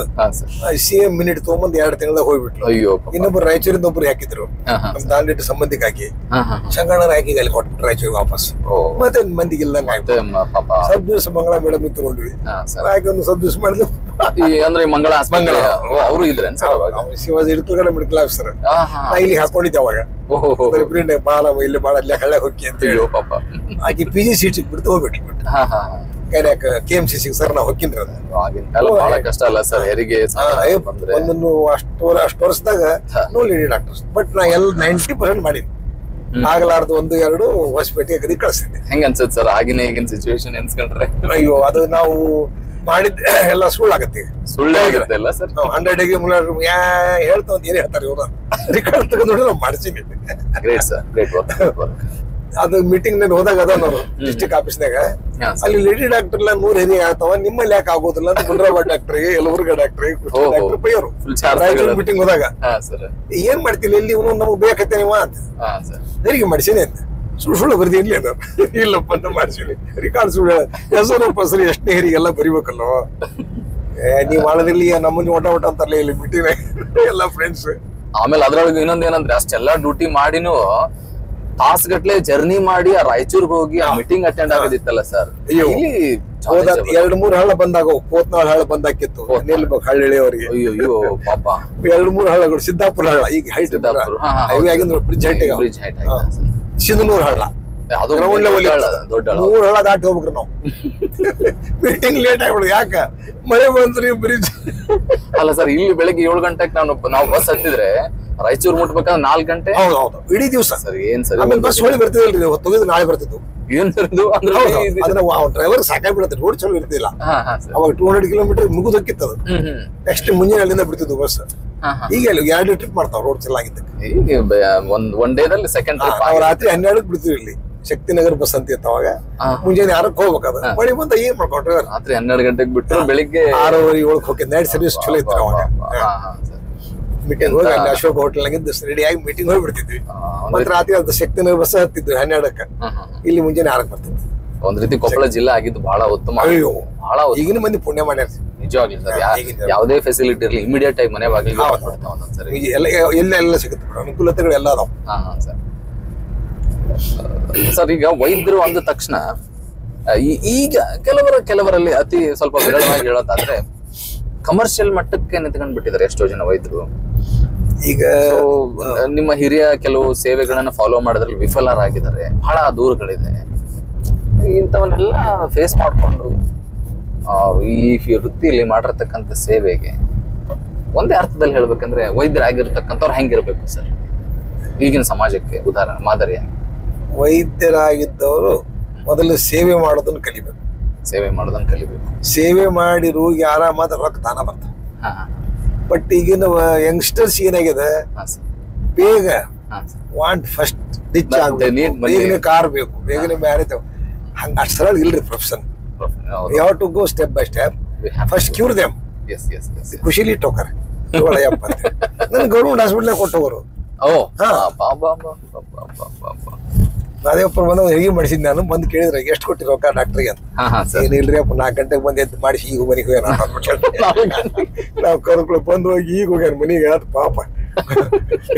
CM ಮಿನಿಟ್ ತಗೊಂಬಂದ್ 2 ತಿಂಗಳ ಹೋಗ್ಬಿಟ್ರು.
ಅಯ್ಯೋ.
ಇನ್ನೊಬ್ರು ರಾಯಚೂರಿಂದ ಒಬ್ರು ಹಾಕಿದ್ರು, ನಮ್ ದಾಂಡಿಟ್ಟು ಸಂಬಂಧಿಕ ಹಾಕಿ ಸಂಗಣ್ಣನ ಹಾಕಿ ಅಲ್ಲಿ ಕೊಟ್ಬಿಟ್ರು ರಾಯಚೂರಿಗೆ ವಾಪಸ್. ಮತ್ತೆ ಮಂದಿಗೆ ಇಲ್ಲಂಗ ಸಬ್ ದಿವಸ ಮಂಗಳ ಮೇಡಮ್ ತಗೊಂಡ್ವಿ, ಹಾಕಿ ಒಂದು ಸಬ್ ದಿವಸ ಮಾಡಿದ್ವಿ.
ಅಂದ್ರೆ ಮಂಗಳ ಅವರು ಇದ್ರೆ
ಶಿವಾಜಿ ಇಡ್ಕಲ್ಗಡೆ ಮೆಡಿಕಲ್ ಆಫೀಸರ್. ಇಲ್ಲಿ ಹಾಕೊಂಡಿದ್ದೆ ಅವಾಗ, ಬಾಳ ಇಲ್ಲಿ ಬಾಳ ಅಲ್ಲೇ ಹಳ್ಳ ಹೋಗಿ ಅಂತ ಹೇಳಿ ಪಾಪ ಆಕಿ PG ಸೀಟ್ ಸಿಕ್ಬಿಡ್ತು ಹೋಗ್ಬಿಟ್ಟು. KMCC ಸರ್ ನಾವು ಹೋಗಿನ್ರಿ.
ಬಹಳ ಕಷ್ಟ ಅಲ್ಲ ಸರ್ ಹೆರಿಗೆ
ಒಂದೊಂದು ಅಷ್ಟು ವರ್ಷದಾಗ ನೋಡಿ ಡಾಕ್ಟರ್ಸ್. ಬಟ್ ನಾ 90% ಮಾಡಿದ್ವಿ. ಆಗಲಾರ್ದು 1-2 ಹೊಸಪೇಟೆ ಅಗದಿ ಕಳಿಸ್ತಿದ್ದೆ.
ಹೆಂಗ ಅನ್ಸತ್ ಸರ್ ಆಗಿನ ಈಗಿನ ಸಿಚುವೇಶನ್ ಎನ್ಸ್ಕೊಂಡ್ರೆ?
ಅಯ್ಯೋ, ಅದು ನಾವು ಮಾಡಿದ್ ಎಲ್ಲ ಸುಳ್ಳಾಗತ್ತೆ.
ಸುಳ್ಳು ಆಗುತ್ತೆ ಅಲ್ಲ ಸರ್?
100 ಹೇಳ್ತಾ ಏನ್ ಹೇಳ್ತಾರೆ ಇವ್ರು, ರಿಕಾರ್ಡ್ ತಗೊಂಡ್ ನೋಡಿ ನಾವು ಮಾಡ್ಸೀನಿ.
Great sir, great work.
ಅದು ಮೀಟಿಂಗ್ ನಲ್ಲಿ ಹೋದಾಗ ಅದ ನಾವು ಡಿಸ್ಟ್ರಿಕ್ಟ್ ಆಫೀಸ್ನಾಗ ಅಲ್ಲಿ ಲೇಡಿ ಡಾಕ್ಟರ್ 100 ಹೆರಿಗೆ ಆಗ್ತಾವ, ನಿಮ್ಮಲ್ಲಿ ಯಾಕೆ ಆಗೋದಿಲ್ಲ ಅಂತ ಗುಂಡ್ರಾಬಾದ್ ಡಾಕ್ಟರ್ಗೆ, ಯಲಬುರ್ಗಾ ಡಾಕ್ಟರ್ಗೆ, ಡಾಕ್ಟರ್ ಪೈಯರು ಮೀಟಿಂಗ್ ಹೋದಾಗ ಏನ್ ಮಾಡ್ತೀನಿ ಇಲ್ಲಿ ಇವನು ನಮಗ್ ಬೇಕತ್ತೆ ನೀವು ಅಂತ ಹೆರಿಗೆ ಮಾಡಿಸೀನಿ ಅಂತ ಸುಳ್ಳು ಬರ್ದಿ ಇರ್ಲಿ ಅದ ಇಲ್ಲಪ್ಪ ಅಂತ ಮಾಡಿಸೀನಿ. ರಿಕಾರ್ಡ್ ಸುಳ್ಳು ಹೆಸರು ಪಸರಿ ಎಷ್ಟನೇ ಹೆರಿಗೆಲ್ಲ ಬರಿಬೇಕಲ್ಲ. ನೀವ್ ಮಾಡೋದಿರ್ಲಿ ನಮ್ಮನ್ನ ಒಟ ಅಂತಾರಲ್ಲ ಇಲ್ಲಿ ಮೀಟಿಂಗ್ ಎಲ್ಲ ಫ್ರೆಂಡ್ಸ್.
ಆಮೇಲೆ ಅದ್ರೊಳಗೆ ಇನ್ನೊಂದ್ ಏನಂದ್ರೆ ಅಷ್ಟೆಲ್ಲಾ ಡ್ಯೂಟಿ ಮಾಡಿನೂ ತಾಸ್ಗಟ್ಲೆ ಜರ್ನಿ ಮಾಡಿ ಆ ರಾಯಚೂರ್ಗೆ ಹೋಗಿ ಆ ಮೀಟಿಂಗ್ ಅಟೆಂಡ್ ಆಗೋದಿತ್ತಲ್ಲ ಸರ್. ಇಲ್ಲಿ
2-3 ಹಳ್ಳ ಬಂದಾಗ ಕೋತ್ನಾಳ್ ಹಳ್ಳ ಬಂದಾಕಿತ್ತು ನೆಲ್ಬೇಕು ಹಳ್ಳಿಯವರಿಗೆ.
ಅಯ್ಯೋ ಪಾಪ
2-3 ಹಳ್ಳಗಳು. ಸಿದ್ದಾಪುರ ಹಳ್ಳ ಈಗ ಹೈಟ್ ಹೈವೇ ಆಗಿಂದ್ರೆ ಬ್ರಿಡ್ಜ್ ಹೈಟ್. ಸಿಂಧನೂರ್ ಹಳ್ಳ ದೊಡ್ಡ 3 ಹಳ್ಳ ದಾಟಿ ಹೋಗ್ಬೇಕ್ರಿ ನಾವು. ಮೀಟಿಂಗ್ ಲೇಟ್ ಆಗ್ಬಿಡುದು, ಯಾಕ ಮಳೆ ಬಂದ್ರಿ ಬ್ರಿಡ್ಜ್
ಅಲ್ಲ ಸರ್. ಇಲ್ಲಿ ಬೆಳಗ್ಗೆ 7 ಗಂಟೆಗೆ ನಾವು ಬಸ್ ಹತ್ತಿದ್ರೆ ರಾಯಚೂರ್ ಮುಟ್ಬೇಕಾದ್ರೆ 4 ಗಂಟೆ.
ಹೌದು, ಇಡೀ ದಿವಸ
ಸರ್. ಏನ್ ಸರ್
ಬಸ್ ಹೊಳಿ ಬರ್ತಿದಲ್ರಿ, ಹೊತ್ತು ನಾಳೆ ಬರ್ತಿದ್ವು.
ಏನ್
ಡ್ರೈವರ್ ಸಾಕಾಗ್ಬಿಡತ್ತೆ, ರೋಡ್ ಚಲೋ ಇರ್ತಿಲ್ಲ ಅವಾಗ. 200 ಕಿಲೋಮೀಟರ್ ಮುಗಿದು ಹೋಗಿತ್ತದು. ನೆಕ್ಸ್ಟ್ ಮುಂಜಾನೆ ಅಲ್ಲಿಂದ ಬಿಡ್ತಿದ್ವು ಬಸ್. ಈಗ 2 ಟ್ರಿಪ್ ಮಾಡ್ತಾವ ರೋಡ್ ಚೆನ್ನಾಗಿದ್ದಕ್ಕೆ.
ಒನ್ ಡೇದಲ್ಲಿ ಸೆಕೆಂಡ್ ಟ್ರಿಪ್.
ರಾತ್ರಿ 12ಕ್ಕೆ ಬಿಡ್ತೀವಿ ಇಲ್ಲಿ ಶಕ್ತಿನಗರ್ ಬಸ್ ಅಂತ ಇತ್ತು ಅವಾಗ. ಮುಂಜಾನೆ 6ಕ್ಕೆ ಹೋಗ್ಬೇಕದ, ಮಳೆ ಬಂದ ಏನ್ ಮಾಡ್ಕೊಂಡ್ರೆ
ರಾತ್ರಿ 12 ಗಂಟೆಗೆ ಬಿಟ್ಟರು ಬೆಳಿಗ್ಗೆ
6:30-7ಕ್ಕೆ ಹೋಗಿ ನೈಟ್ ಸರ್ವಿಸ್ ಚಲೋ ಇತ್ತು ಅವಾಗ. ಮೀಟಿಂಗ್ ಹೋಗಿ ಅಲ್ಲಿ ಅಶೋಕ್ ಹೋಟೆಲ್ ನಾಗಿದ್ದು ರೆಡಿ ಆಗಿ ಮೀಟಿಂಗ್ ಹೋಗಿ ಬಿಡ್ತಿದ್ವಿ. ಮತ್ತೆ ರಾತ್ರಿ ಅದು ಶಕ್ತಿನಗರ್ ಬಸ್ ಹತ್ತಿದ್ವಿ 12ಕ್ಕೆ. ಇಲ್ಲಿ ಮುಂಜಾನೆ 6ಕ್ಕೆ ಬರ್ತಿದ್ವಿ.
ಒಂದ್ ರೀತಿ ಕೊಪ್ಪಳ ಜಿಲ್ಲಾ ಆಗಿದ್ದು ಬಹಳ ಉತ್ತಮ. ಬಹಳ
ಈಗಿನ ಮಂದಿ ಪುಣ್ಯ ಮಾಡ್ಯಾರ
ನಿಜವಾಗ್ಲಿ ಸರ್. ಯಾವುದೇ ಫೆಸಿಲಿಟಿ ಇರಲಿ ಇಮಿಡಿಯೇಟ್ ಆಗಿ ಮನೆ ಬಾಗಿಲಿಗೆ
ಎಲ್ಲ ಸಿಗುತ್ತೆ, ಅನುಕೂಲತೆಗಳು ಎಲ್ಲ ಅದಾವ.
ಸರ್ ಈಗ ವೈದ್ಯರು ಅಂದ ತಕ್ಷಣ ಈಗ ಕೆಲವರಲ್ಲಿ ಅತಿ ಸ್ವಲ್ಪ ವಿರಳವಾಗಿ ಹೇಳೋದಾದ್ರೆ ಕಮರ್ಷಿಯಲ್ ಮಟ್ಟಕ್ಕೆ ನಿಂತ್ಕೊಂಡ್ ಬಿಟ್ಟಿದ್ದಾರೆ ಎಷ್ಟೋ ಜನ ವೈದ್ಯರು.
ಈಗ
ನಿಮ್ಮ ಹಿರಿಯ ಕೆಲವು ಸೇವೆಗಳನ್ನ ಫಾಲೋ ಮಾಡೋದ್ರಲ್ಲಿ ವಿಫಲರಾಗಿದ್ದಾರೆ, ಬಹಳ ದೂರಗಳಿದೆ. ಇಂಥವನ್ನೆಲ್ಲ ಫೇಸ್ ಮಾಡಿಕೊಂಡು ಈ ವೃತ್ತಿಯಲ್ಲಿ ಮಾಡಿರ್ತಕ್ಕಂಥ ಸೇವೆಗೆ ಒಂದೇ ಅರ್ಥದಲ್ಲಿ ಹೇಳ್ಬೇಕಂದ್ರೆ ವೈದ್ಯರಾಗಿರ್ತಕ್ಕಂಥವ್ರು ಹೆಂಗಿರ್ಬೇಕು ಸರ್ ಈಗಿನ ಸಮಾಜಕ್ಕೆ ಉದಾಹರಣೆ ಮಾದರಿಯಾಗಿ?
ವೈದ್ಯರಾಗಿದ್ದವರು ಮೊದಲು ಸೇವೆ ಮಾಡೋದನ್ನ ಕಲಿಬೇಕು. ಸೇವೆ ಮಾಡಿ ರೋಗಿ ಆರಾಮಾದ ರೊಕ್ಕ ತಾನ ಬರ್ತದೆ. ಬಟ್ ಈಗಿನ ಯಂಗ್ಸ್ಟರ್ಸ್ ಏನಾಗಿದೆ, ಬೇಗ ವಾಂಟ್ ಫಸ್ಟ್ ರಿಚ್ ಆಗ್ಬೇಕು, ಬೇಗನೆ ಕಾರ್ ಬೇಕು, ಬೇಗನೆ ಮ್ಯಾರೇಜ್. ಹಂಗ ಅಷ್ಟು ಸರಳ ಇಲ್ರಿ profession. You have to go step by step. First cure them. ಖುಷಿಲಿ ಟೋಕರ್ ನನ್ ಗೌರ್ಮೆಂಟ್ ಹಾಸ್ಪಿಟಲ್ ಕೊಟ್ಟವರು. ನಾದೇಪ್ಪ ಬಂದ ಹೆರಿಗೆ ಮಾಡಿಸಿದ್ ನಾನು. ಬಂದು ಕೇಳಿದ್ರೆ ಎಷ್ಟು ಕೊಟ್ಟಿರೋ ರೊಕ್ಕ ಡಾಕ್ಟರ್ಗೆ ಅಂತ. ಏನಿಲ್ರಿ ಅಪ್ಪ 4 ಗಂಟೆಗೆ ಬಂದು ಎದ್ದು ಮಾಡಿಸಿ ಈಗ ಮನೆಗೆ ಹೋಗ್ಯಾನ. ನಾವು ಕರ್ಕೊಳ ಬಂದು ಹೋಗಿ ಈಗ ಹೋಗ್ಯಾನ ಮನೆಗೆ. ಆತ ಪಾಪ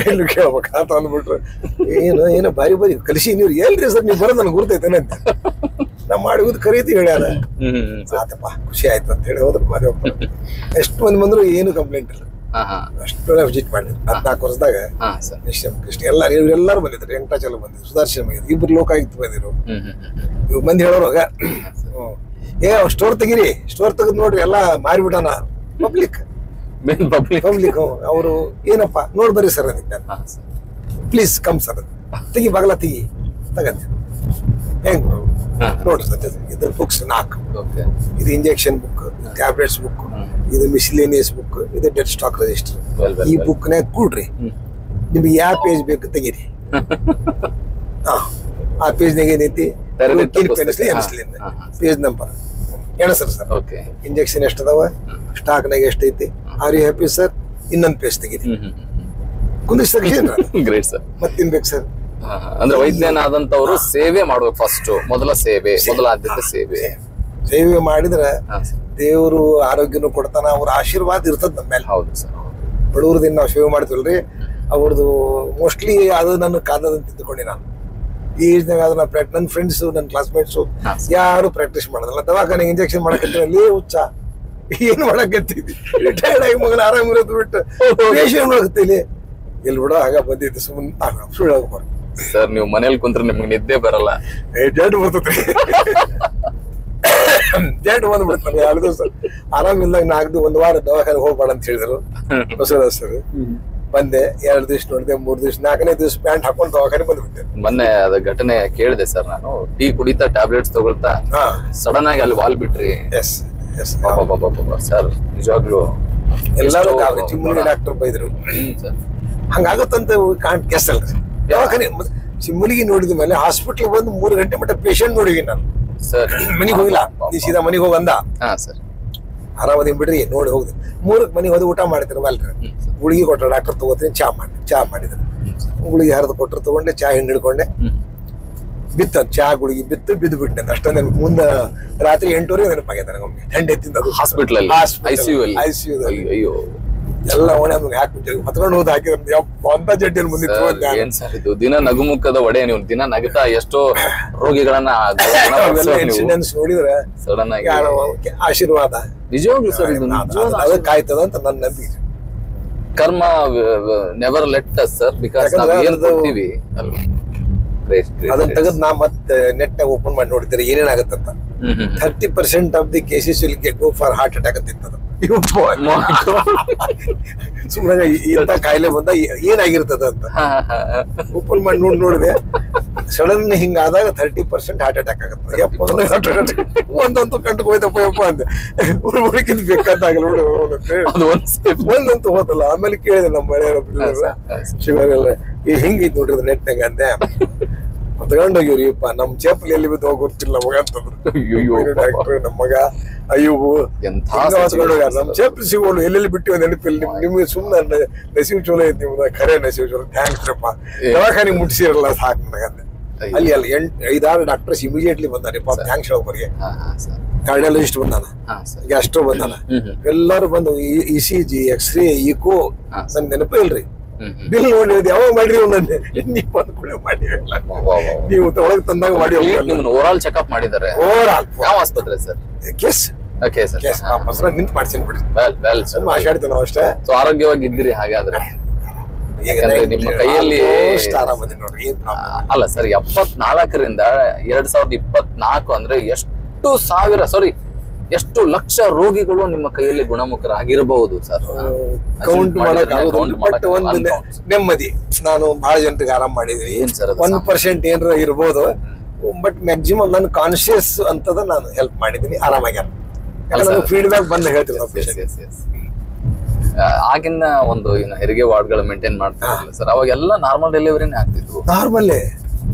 ಎಲ್ಲಿ ಕೇಳ್ಬೇಕಂತ ಅಂದ್ಬಿಟ್ರು. ಏನೋ ಬಾರಿ ಕಲಿಸಿ ನೀವ್ರು ಎಲ್ರಿ ಸರ್ ನೀವು ಬರೋದು ನನಗೆ ಗುರ್ತೈತೇನೆ ಅಂತ. ನಾ ಮಾಡಿ ಕರೀತಿ ಹೇಳ್ಯಾರ. ಆತಪ್ಪ ಖುಷಿ ಆಯ್ತು ಅಂತ ಹೇಳಿ ಹೋದ್ರು. ಮಾದೇವಪ್ಪ ಎಷ್ಟು ಮಂದಿ ಬಂದ್ರು ಏನು ಕಂಪ್ಲೇಂಟ್ ಇಲ್ಲ. ಅಷ್ಟು ವಿಸಿಟ್ ಮಾಡಿದ್ರು 14 ವರ್ಷದಾಗ. ಕೃಷ್ಣ ಎಲ್ಲರೂ ಬಂದಿದ್ರು. ವೆಂಕಟಾಚಲ ಬಂದಿದ್ರು, ಸುದರ್ಶನ್ ಬಂದಿದ್ರು, 2 ಲೋಕಾಯುಕ್ತ ಬಂದಿರು. ಇವ್ ಮಂದಿ ಹೇಳೋವಾಗ ಸ್ಟೋರ್ ತೆಗೀರಿ, ಸ್ಟೋರ್ ತೆಗೆದು ನೋಡ್ರಿ ಎಲ್ಲ ಮಾರಿಬಿಟ್ಟಾನ. ಪಬ್ಲಿಕ್ ಅವರು ಏನಪ್ಪ ನೋಡ್ ಬರ್ರಿ ಸರ್ ಅದಕ್ಕೆ. ಪ್ಲೀಸ್ ಕಮ್ ಸರ್, ತೆಗಿ ಬಾಗಲ ತೆಗಿ ತಗಂತ. ಹೆಂಗ್ ನೋಡ್ರಿ ಸರ್, ಇದ್ರ ಬುಕ್ಸ್ 4. ಇದು ಇಂಜೆಕ್ಷನ್ ಬುಕ್, ಟ್ಯಾಬ್ಲೆಟ್ಸ್ ಬುಕ್, ಇದು ಮಿಸ್ಲೇನಿಯಸ್ ಬುಕ್, ಇದು ಡೆಡ್ ಸ್ಟಾಕ್ ರಿಜಿಸ್ಟರ್. ಈ ಬುಕ್ ನಾಗ ಕೂಡ್ರಿ, ನಿಮ್ಗೆ ಯಾವ ಪೇಜ್ ಬೇಕು ತೆಗೀರಿ. ಆ ಪೇಜ್ ನಾಗ ಏನೈತಿ ಪೇಜ್ ನಂಬರ್ ಎಣಸ್ರಿ ಸರ್. ಇಂಜೆಕ್ಷನ್ ಎಷ್ಟ ಅದಾವ, ಸ್ಟಾಕ್ ನಾಗ ಎಷ್ಟೈತಿ, ಆರ್ ಯು ಹ್ಯಾಪಿ ಸರ್, ಇನ್ನೊಂದು ಪೇಜ್ ತೆಗೀರಿ. ಕುಂದಿಸ್ ಗ್ರೇಟ್ ಸರ್. ಮತ್ತೇನ್ ಬೇಕು ಸರ್?
ಅಂದ್ರೆ ವೈದ್ಯನಾದಂತವ್ರು ಸೇವೆ ಮಾಡ್ಬೇಕು. ಫಸ್ಟ್ ಮೊದಲ ಆದ್ಯತೆ
ಸೇವೆ ಮಾಡಿದ್ರೆ ದೇವರು ಆರೋಗ್ಯನೂ ಕೊಡ್ತಾನ, ಅವ್ರ ಆಶೀರ್ವಾದ ಇರ್ತದ ನಮ್ಮ ಮೇಲೆ.
ಹೌದು ಸರ್.
ಬಡವ್ರದಿಂದ ನಾವು ಸೇವೆ ಮಾಡ್ತೀವಲ್ರಿ, ಅವ್ರದ್ದು ಮೋಸ್ಟ್ಲಿ ಅದು ನನ್ನ ಕಾದದಂತ ತಿಳ್ಕೊಂಡಿ ನಾನು. ಈ ಏಜ್ನಾಗ ಅದು ನನ್ನ ಫ್ರೆಂಡ್ಸು, ನನ್ನ ಕ್ಲಾಸ್ಮೇಟ್ಸು ಯಾರು ಪ್ರಾಕ್ಟೀಸ್ ಮಾಡೋದಲ್ಲ. ದವಾಖಾನೆಗೆ ಇಂಜೆಕ್ಷನ್ ಮಾಡಕತ್ತಿರಲ್ಲಿ ಹುಚ್ಚ ಏನ್ ಮಾಡಕತ್ತೀವಿ, ರಿಟೈರ್ಡ್ ಆಗಿ ಮಗನ ಆರಾಮಿರೋದು ಬಿಟ್ಟು ಪೇಷಂಟ್ ಮಾಡಕತ್ತೀನಿ ಎಲ್ಲಿ ಬಿಡೋ ಆಗ ಬಂದಿದ್ದು. ಸುಮ್ಮನೆ ಸುಳ್ಳು ಹೋಗ್ಬಾರ್ದು
ಸರ್. ನೀವು ಮನೇಲಿ ಕುಂತ್ರೆ ನಿಮ್ಗೆ ನಿದ್ದೆ ಬರಲ್ಲ.
ಜಡ್ ಬರ್ತೈತ್ರಿ, ಜಡ್ ಬಂದ್ಬಿಡ್ತಾರೆ. 2 ದಿವಸ ಆರಾಮಿಲ್ದಾಗ 1 ವಾರ ದವಾಖಾನೆಗೆ ಹೋಗ್ಬೇಡ ಅಂತ ಹೇಳಿದ್ರು ಹೊಸದಾಸರು. ಬಂದೆ, 2 ದಿವಸ ನೋಡಿದೆ, 3 ದಿವಸ, 4ನೇ ದಿವಸ ಪ್ಯಾಂಟ್ ಹಾಕೊಂಡು ದವಾಖಾನೆ ಬಂದ್ಬಿಟ್ಟೆ.
ಮೊನ್ನೆ ಅದ ಘಟನೆ ಕೇಳಿದೆ ಸರ್ ನಾನು. ಟೀ ಕುಡಿತಾ ಟ್ಯಾಬ್ಲೆಟ್ಸ್ ತಗೊಳ್ತಾ ಸಡನ್ ಆಗಿ ಅಲ್ಲಿ ವಾಲ್ ಬಿಟ್ರಿ. ಸರ್ ನಿಜವಾಗ್ಲು
ಎಲ್ಲಾರು ಚಿಮ್ಮುಲಿ ಡಾಕ್ಟರ್ ಬೈದ್ರು. ಹಂಗಾಗತ್ತಂತ ಕಾಣ್ ಕೆಸ್ ಅಲ್ರಿ. ದವಾಖಾನೆ ಚಿಮ್ಮುಲಿಗೆ ನೋಡಿದ ಮೇಲೆ ಹಾಸ್ಪಿಟ್ಲ್ ಬಂದು 3 ಗಂಟೆ ಮಟ್ಟ ಪೇಷಂಟ್ ನೋಡಿವಿ ನಾನು. ಮನಿಗೆ ಹೋಗಿಲ್ಲ, ನೀ ಸೀದಾ ಮನಿಗೆ ಹೋಗಂದ. ಆರಾಮದಿ ಬಿಡ್ರಿ ನೋಡಿ ಹೋಗ್ದೆ. 3ಕ್ಕೆ ಮನಿಗೆ ಹೋದ ಊಟ ಮಾಡ್ತಾರೆ ಅಲ್ರಿ. ಗುಳಿಗೆ ಕೊಟ್ರ ಡಾಕ್ಟರ್ ತಗೋತೀನಿ, ಚಾ ಮಾಡಿದ್ರು. ಗುಳಿಗೆ ಹರಿದು ಕೊಟ್ಟರು, ತಗೊಂಡೆ, ಚಾ ಹಿಂಡ್ ಹಿಡ್ಕೊಂಡೆ, ಬಿತ್ತ ಚಾ ಗುಳಿಗೆ ಬಿತ್ತು, ಬಿದ್ದು ಬಿಟ್ಟೆ. ಅಷ್ಟೊಂದು ಮುಂದೆ ರಾತ್ರಿ 8:30 ನೆನಪಾಗ್ಯದ ನನಗೊಮ್ಮೆ. ಥಂಡಿ ಎತ್ತಿಂದ
ಹಾಸ್ಪಿಟಲ್
ICU ಅಯ್ಯೋ ಎಲ್ಲ ಒಣೆ ಹಾಕ್ಬಿಟ್ಟು ಹೊತ್ಕೊಂಡು ಹೋದ್ ಹಾಕಿದ್ರೆ ಅಂತ ಜಡ್ಡಿಯಲ್ಲಿ ಮುಂದೆ.
ಏನ್ ಸರ್ ಇದು ದಿನ ನಗುಮುಖದ ಒಡೆ, ನೀವು ದಿನ ನಗುತ್ತಾ ಎಷ್ಟೋ ರೋಗಿಗಳನ್ನ
ಇನ್ಸಿಡೆನ್ಸ್ ನೋಡಿದ್ರೆ
ಸಡನ್ ಆಗಿ
ಆಶೀರ್ವಾದ.
ನಿಜವಾಗ್ಲು ಸರ್ ಇದು
ಅದಕ್ಕಾಯ್ತದ ಅಂತ ನನ್ನ ನಂಬಿಕೆ.
ಕರ್ಮ never let us sir, because ನಾವು ಏನ್ ಕೊಡ್ತೀವಿ ಅಲ್ವಾ.
ಅದನ್ನ ತೆಗೆದು ನಾ ಮತ್ತೆ ನೆಟ್ ಓಪನ್ ಮಾಡಿ ನೋಡಿದ್ರೆ ಏನೇನಾಗತ್ತಂತ. 30% of the cases will go for heart attack ಅಂತ ಇರ್ತದ. ಸುಮ್ಮನೆ ಇಂತ ಕಾಯಿಲೆ ಬಂದ ಏನಾಗಿರ್ತದ ಅಂತ ಓಪನ್ ಮಾಡಿ ನೋಡಿದೆ. ಸಡನ್ ಹಿಂಗಾದಾಗ 30% ಹಾರ್ಟ್ ಅಟ್ಯಾಕ್ ಆಗತ್ತೆ. ಒಂದಂತೂ ಕಂಡು ಹೋಯ್ತಪ್ಪ ಯಪ್ಪ ಅಂತ ಉಳ್ಕಿದ್ ಬೇಕಾದಾಗಲ್ಲ ಒಂದಂತೂ ಹೋತಲ್ಲ. ಆಮೇಲೆ ಕೇಳಿದೆ ನಮ್ಮ ಮನೆಯವ್ರ ಶುಗರ್ ಎಲ್ಲ ಹಿಂಗೈತ್ ನೋಡ್ರಿ ನೆಟ್ನಾಗ ಅಂದೆ. ತಗೊಂಡೋಗಿವ್ರಿಪ್ಪ ನಮ್ ಚೇಪಲಿ ಎಲ್ಲಿ ಬಿದ್ದು ಗೊತ್ತಿಲ್ಲ ಮಗ ಅಂತಂದ್ರು. ಡಾಕ್ಟರ್ ನಮ್ಮ ಮಗ ಅಯ್ಯೋ ನಮ್ ಚೇಪಲಿ ಸಿಗೋಳು ಎಲ್ಲೆಲ್ಲಿ ಬಿಟ್ಟಿವ ನೆನಪಿಲ್ಲ. ನಿಮ್ಗೆ ಸುಮ್ಮನೆ ನಸೀಬ್ ಚೋಲ ಐತಿ ನಿಮ್ದ, ಖರೆ ನಸೀಬ್ ಚೋಲ, ಥ್ಯಾಂಕ್ಸ್ ರಪ್ಪ. ದವಾಖಾನೆ ಮುಟ್ಟಿಸಿರಲ್ಲ ಸಾಕು ನನಗಂದೆ. ಅಲ್ಲಿ 5-6 ಡಾಕ್ಟರ್ಸ್ ಇಮಿಡಿಯೇಟ್ಲಿ ಬಂದಾರೆ. ಥ್ಯಾಂಕ್ಸ್ ಹೇಳೋರಿಗೆ. ಕಾರ್ಡಿಯಾಲಜಿಸ್ಟ್ ಬಂದಾನ, ಗ್ಯಾಸ್ಟ್ರೋ ಬಂದಾನ, ಎಲ್ಲಾರು ಬಂದು ECG, ಎಕ್ಸ್ರೇ, ಈಕೋ ನನ್ ನೆನಪೇ ಇಲ್ರಿ. ಬಿಲ್ ನೋಡಿ ಯಾವಾಗ ಮಾಡ್ರಿ ಒಂದೇ ನೀವು ಅನುಕೂಲ ಮಾಡಿ ನೀವು ಒಳಗೆ ತಂದಾಗ ಮಾಡಿ.
ಓವರಾಲ್ ಚೆಕ್ಅಪ್ ಮಾಡಿದ್ದಾರೆ.
ಓವರಾಲ್
ಯಾವ ಆಸ್ಪತ್ರೆ ಸರ್?
ಕೇಸ್ ನಿಂತು ಮಾಡ್ಸೇನ್ ಬಿಡಿ.
ಮಾತಾಡ್ತೀವಿ
ನಾವು ಅಷ್ಟೇ.
ಆರೋಗ್ಯವಾಗಿ ಇದ್ದೀರಿ ಹಾಗಾದ್ರೆ? ಯಾಕಂದ್ರೆ ನಿಮ್ಮ ಕೈಯಲ್ಲಿ
ಆರಾಮದಿ ನೋಡ್ರಿ, ಏನ್ ಪ್ರಾಬ್ಲಮ್
ಅಲ್ಲ ಸರ್. 74ರಿಂದ 2024 ಅಂದ್ರೆ ಎಷ್ಟು ಲಕ್ಷ ರೋಗಿಗಳು ನಿಮ್ಮ ಕೈಯಲ್ಲಿ ಗುಣಮುಖರಾಗಿರಬಹುದು ಸರ್.
ಕೌಂಟ್ ಮಾಡೋಕ್ಕಾಗೋದಿಲ್ಲ. ಬಟ್ ಒಂದು ನೆಮ್ಮದಿ, ನಾನು ಬಹಳ ಜನರಿಗೆ ಆರಾಮ್ ಮಾಡಿದೀನಿ. 1% ಏನಾರ ಇರ್ಬೋದು, ಬಟ್ ಮ್ಯಾಕ್ಸಿಮಮ್ ನಾನು ಕಾನ್ಶಿಯಸ್ ಅಂತದ ನಾನು ಹೆಲ್ಪ್ ಮಾಡಿದೀನಿ, ಆರಾಮಾಗ್ಯಾರ. ಫೀಡ್ಬ್ಯಾಕ್ ಬಂದು ಹೇಳ್ತೀನಿ.
ಆಗಿನ ಒಂದು ಹೆರಿಗೆ ವಾರ್ಡ್ಗಳು ಮೇಂಟೈನ್ ಮಾಡ್ತಿರಲಿಲ್ಲ ಸರ್, ಅವಾಗೆಲ್ಲ ನಾರ್ಮಲ್ ಡೆಲಿವರಿನೇ ಆಗ್ತಿದ್ವು.
ನಾರ್ಮಲ್ಲೇ.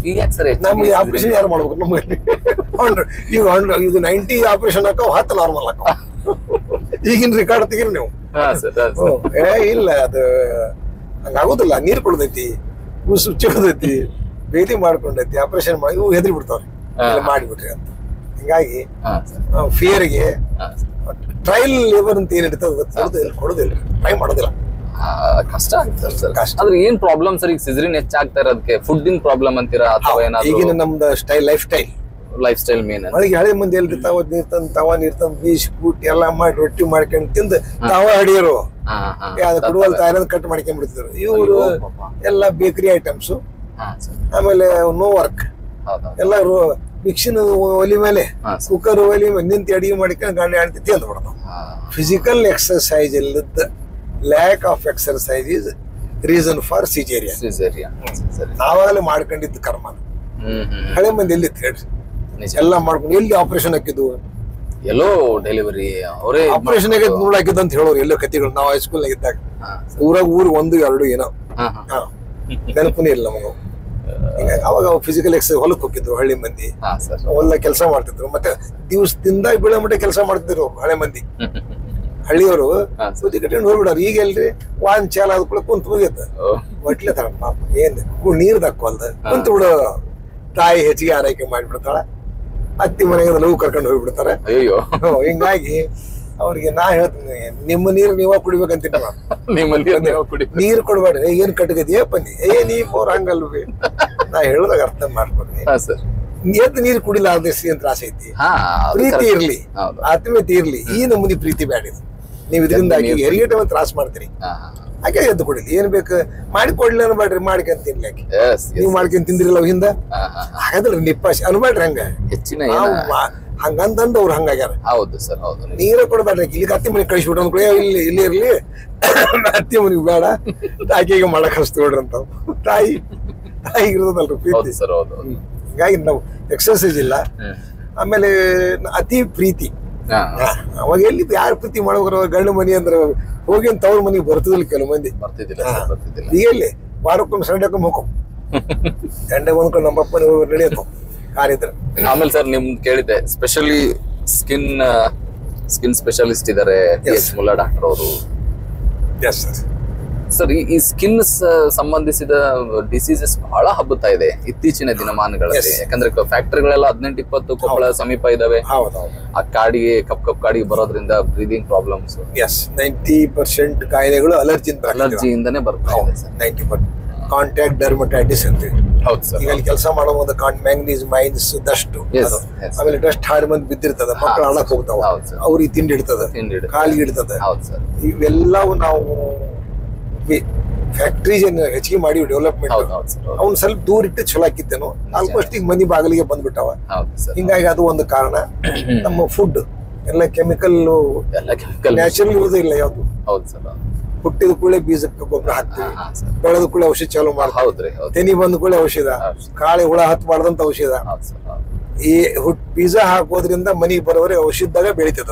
ಈಗ ಯಾಕೆ ಸರ್
ನಮ್ಗೆ ಆಪರೇಷನ್ ಯಾರು ಮಾಡ್ಬೇಕು? ನಮ್ಗೆ ಈಗ 90 ಆಪರೇಷನ್ ಹಾಕೋ 10 ನಾರ್ಮಲ್ ಹಾಕೋ. ಈಗಿನ ರೆಕಾರ್ಡ್ ತೆಗೀರಿ ನೀವು. ಇಲ್ಲ, ಅದು ಹಂಗಾಗೋದಿಲ್ಲ. ನೀರ್ ಕೊಡ್ತೈತಿ, ಸುಚ್ಚೋದೈತಿ, ಬೇದಿ ಮಾಡ್ಕೊಂಡೈತಿ, ಆಪರೇಷನ್ ಮಾಡಿ ಇವು ಹೆದರಿ ಬಿಡ್ತಾವ್ರಿ, ಮಾಡಿಬಿಟ್ರಿ ಅಂತ. ಹಿಂಗಾಗಿ ಫಿಯರ್ಗೆ ಟ್ರಯಲ್ ಲೇಬರ್ ಅಂತ ಏನ್ ಇರ್ತದೆ ಕೊಡೋದಿಲ್ಲ, ಟ್ರೈ ಮಾಡೋದಿಲ್ಲ.
ಕಷ್ಟ ಆಗ್ತದೆ ಸರ್. ಆದ್ರೆ ಏನ್ ಪ್ರಾಬ್ಲಮ್ ಸರ್ ಈಗ ಸಿಸರಿನ್ ಹೆಚ್ಚಾಗ್ತಾ ಇರೋದಕ್ಕೆ? ಫುಡ್ ಇನ್ ಪ್ರಾಬ್ಲಮ್ ಅಂತೀರಾ ಅಥವಾ ಏನಾದ್ರು?
ಈಗಿನ ನಮ್ದು
ಲೈಫ್ ಸ್ಟೈಲ್ ಮೇನ್.
ಒಳಗೆ ಹಳೆ ಮಂದಿ ಎಲ್ರಿ ತವ ನೀರ್ ತಂದ್ ಬೀಸ್ ಕೂಟ್ ಎಲ್ಲಾ ಮಾಡಿ ರೊಟ್ಟಿ ಮಾಡ್ಕೊಂಡು ತಿಂದು ತಾವ ಹಡಿಯರು ಕುಡುವಲ್ ತಾಯಿನ ಕಟ್ ಮಾಡ್ಕೊಂಡ್ ಬಿಡ್ತಿದ್ರು. ಇವರು ಎಲ್ಲ ಬೇಕರಿ ಐಟಮ್ಸ್, ಆಮೇಲೆ ನೋ ವರ್ಕ್ ಎಲ್ಲ ಮಿಕ್ಸಿನ ಒಲಿ ಮೇಲೆ, ಕುಕ್ಕರ್ ಒಲಿ ಮೇಲೆ ನಿಂತು ಅಡಿಗೆ ಮಾಡ್ಕೊಂಡು ಗಾಡಿ ಆಡ್ತಿ ತಿಂದು ಬಿಡ್ತಾವ. ಫಿಸಿಕಲ್ ಎಕ್ಸರ್ಸೈಸ್ ಇಲ್ಲದ, lack of exercise is reason for caesarean. ನಾವಾಗಲೇ ಮಾಡ್ಕೊಂಡಿದ್ದು ಕರ್ಮ. ಹಳೆ ಮಂದಿ ಎಲ್ಲಿತ್ತು ಹೇಳ್ರಿ? ಎಲ್ಲ ಮಾಡ್ಕೊಂಡು ಎಲ್ಲಿ ಆಪರೇಷನ್ ಹಾಕಿದ್ವು?
ಎಲ್ಲೋ ಡೆಲಿವರಿ ಅವರೇ
ಆಪರೇಷನ್ ಆಗೈತೆ ನೋಡಾಕಿದ್ದು ಅಂತ ಹೇಳೋರು ಎಲ್ಲೋ ಕತಿಗಳು. ನಾವು ಹೈಸ್ಕೂಲ್ ಇದ್ದಾಗ ಊರಾಗ 1 2 ಏನೋ ನೆನಪನೇ ಇಲ್ಲ ನಮಗ. ಅವಾಗ ಫಿಸಿಕಲ್ ಎಕ್ಸರ್ಸೈಸ್ ಹೊಲಕ್ಕೆ ಹೋಗಿದ್ರು ಹಳ್ಳಿ ಮಂದಿ, ಹೊಲ ಕೆಲಸ ಮಾಡ್ತಿದ್ರು. ಮತ್ತೆ ದಿವಸದಿಂದ ಬೀಳೋ ಮಟ್ಟ ಕೆಲಸ ಮಾಡ್ತಿದ್ರು ಹಳೆ ಮಂದಿ. ಹಳ್ಳಿಯವರು ಸುದ್ದಿ ಕಟ್ಕೊಂಡು ಹೋಗ್ಬಿಡಾರ. ಈಗ ಎಲ್ರಿ ವಾನ್ ಚಾಲ ಆದ ಕೂಡ ಕುಂತ ಹೋಗ್ಯದ ಒಟ್ಲೆ ತರ ಪಾಪ ಏನ್ ನೀರ್ ದಕ್ಕೊಲ್ದ ಕುಂತ ಬಿಡೋ. ತಾಯಿ ಹೆಚ್ಚಿಗೆ ಆರೈಕೆ ಮಾಡಿಬಿಡ್ತಾಳ, ಅತ್ತಿ ಮನೆಗೆ ಲವ್ ಕರ್ಕೊಂಡು ಹೋಗ್ಬಿಡ್ತಾರೆ. ಹಿಂಗಾಗಿ ಅವ್ರಿಗೆ ನಾ ಹೇಳ್ತೀನಿ, ನಿಮ್ಮ ನೀರು ನೀವ ಕುಡಿಬೇಕಂತೀನಿ. ನೀರ್ ಕೊಡ್ಬೇಡ್ರಿ, ಏನ್ ಕಟ್ಗದಿಯ ಬನ್ನಿ ನೀ ಪೋರ್ ಹಂಗಲ್ವಿ. ನಾ ಹೇಳದಾಗ ಅರ್ಥ ಮಾಡ್ಕೊಡ್ರಿ. ಎದ್ದು ನೀರು ಕುಡಿಲ್ಲ ಆದೇಸಿ ಅಂತ ಆಸೆ ಐತಿ. ಪ್ರೀತಿ ಇರ್ಲಿ, ಆತ್ಮೀಯತೆ ಇರ್ಲಿ, ಈ ನಮೂನಿ ಪ್ರೀತಿ ಬ್ಯಾಡಿದು. ನೀವ್ ಇದರಿಂದ ಹೆರಿಗೆ ತ್ರಾಸ ಮಾಡ್ತೀರಿ, ಆಕೆ ಎದ್ದು ಕುಡಿಲಿ. ಏನ್ ಬೇಕು ಮಾಡಿಕೊಡ್ಲಿ ಅನ್ಬೇಡ್ರಿ, ಮಾಡ್ಕೊಂಡ್ ತಿನ್ಲಿ. ಆಕೆ ನೀವ್ ಮಾಡ್ಕೊಂಡ್ ತಿಂದ್ರಿಲ್ಲ ಹಿಂದ ಹಾಗಾದ್ರಿ ನಿಪ್ಪಾಸಿ ಅನ್ಬೇಡ್ರಿ. ಹಂಗ ಹೆಚ್ಚಿನ ಹಂಗಂತಂದ ಅವ್ರು ಹಂಗಾಗ್ಯಾರ.
ಹೌದು ಸರ್, ಹೌದು.
ನೀರ ಕೊಡ್ಬೇಡ್ರಿ. ಇಲ್ಲಿ ಅತ್ತಿ ಮನೆಗೆ ಕಳಿಸ್ಬಿಟ್ರ ಅಂದ್ಕೊಳ್ಳಿ, ಇಲ್ಲಿ ಇರ್ಲಿ, ಅತ್ತಿ ಮನೆಗೆ ಬೇಡ, ಆಕೆಗೆ ಮಾಡಕ್ ಹಸ್ತು ಬಿಡ್ರಿ ಅಂತ ತಾಯಿ ಇರೋದಲ್ರಿ ಪ್ರೀತಿ. ಹಿಂಗಾಗಿ ನಾವು ಎಕ್ಸರ್ಸೈಸ್ ಇಲ್ಲ, ಆಮೇಲೆ ಅತಿ ಪ್ರೀತಿ. ಅವಾಗ ಎಲ್ಲಿ ಯಾರು ಪ್ರೀತಿ ಮಾಡೋರು? ಗಂಡು ಮನಿ ಅಂದ್ರೆ ಹೋಗಿ ತವ್ರ ಮನಿಗೆ ಬರ್ತದಿಲ್ಲ, ಕೆಲವು ಮಂದಿ ಬರ್ತಿದ್ದಿಲ್ಲ. ಈಗ ಎಲ್ಲಿ ವಾರಕ್ಕೊಮ್ಮೆ ಸಂಡೆಕ್ಕೊಮ್ಮೆ ಹೋಗೋ ಗಂಡ ಬಂದ್ಕೊಂಡು ನಮ್ಮಪ್ಪನ ನಡೆಯತ್ತೋ ಕಾರಿದ್ರೆ.
ಆಮೇಲೆ ಸರ್ ನಿಮ್ ಕೇಳಿದ್ದೆ, ಸ್ಪೆಷಲಿ ಸ್ಕಿನ್ ಸ್ಪೆಷಲಿಸ್ಟ್ ಇದಾರೆ ಮುಲ್ಲಾ ಡಾಕ್ಟರ್ ಅವರು. ಸರ್ ಈ ಸ್ಕಿನ್ ಸಂಬಂಧಿಸಿದ ಡಿಸೀಸಸ್ ಬಹಳ ಹಬ್ಬುತ್ತಾ ಇದೆ ಇತ್ತೀಚಿನ ದಿನಮಾನಗಳಲ್ಲಿ. ಯಾಕಂದ್ರೆ ಫ್ಯಾಕ್ಟರಿಗಳೆಲ್ಲ 18-20 ಕೊಪ್ಪಳ ಸಮೀಪ ಇದಾವೆ. ಆ ಕಾಡಿಗೆ ಕಪ್ ಕಾಡಿಗೆ ಬರೋದ್ರಿಂದ ಬ್ರೀದಿಂಗ್ ಪ್ರಾಬ್ಲಮ್ಸ್.
90% ಕಾಯಿಲೆಗಳು
ಅಲರ್ಜಿಯಿಂದನೇ ಬರ್ತಾ ಇದೆ ಸರ್.
90% ಕಾಂಟ್ಯಾಕ್ಟ್ ಡರ್ಮಟೈಟಿಸ್ ಅಂತೀವಿ.
ಹೌದು ಸರ್.
ಈಗ ಕೆಲಸ ಮಾಡೋ ಒಂದು ಮ್ಯಾಂಗನೀಸ್ ಮೈನ್ಸ್ ಡಸ್ಟ್, ಆಮೇಲೆ ಡಸ್ಟ್ ಹಾರ್ಮೋನ್ ಬಿದ್ದಿರ್ತದ, ಮಕ್ಕಳು ಆಡಕ್ ಹೋಗ್ತಾವ, ಅವ್ರಿಗೆ ತಿಂಡಿ ಇಡ್ತದ, ಕಾಲಿಗೆ ಇಡ್ತದ. ಇವೆಲ್ಲವೂ ನಾವು ಫ್ಯಾಕ್ಟ್ರೀಸ್ ಹೆಚ್ಚಿಗೆ ಮಾಡಿ ಡೆವಲಪ್ಮೆಂಟ್ ಅವ್ನು ಸ್ವಲ್ಪ ದೂರ ಇಟ್ಟು ಚಲೋ ಹಾಕಿದ್ದೇನು. ಆಲ್ಮೋಸ್ಟ್ ಈಗ ಮನಿ ಬಾಗಿಲಿಗೆ ಬಂದ್ಬಿಟ್ಟಾವ. ಹಿಂಗಾಗಿ ಅದು ಒಂದು ಕಾರಣ. ನಮ್ಮ ಫುಡ್ ಎಲ್ಲ ಕೆಮಿಕಲ್, ನ್ಯಾಚುರಲ್ ಇರೋದು ಇಲ್ಲ ಯಾವ್ದು. ಹುಟ್ಟಿದ ಕೂಡಲೇ ಬೀಜಕ್ಕೆ ಗೊಬ್ಬರ ಹಾಕ್ತಿವಿ, ಬೆಳೆದ ಕೂಡಲೇ ಔಷಧ ಚಾಲು ಮಾಡ್ತೀವಿ, ತೆನಿ ಬಂದ ಕೂಡಲೇ ಔಷಧ, ಕಾಳೆ ಹುಳ ಹತ್ಬಾರ್ದಂತ ಔಷಧ. ಈ ಬೀಜ ಹಾಕೋದ್ರಿಂದ ಮನಿಗೆ ಬರೋವರೆ ಔಷಧದಾಗ ಬೆಳಿತದ.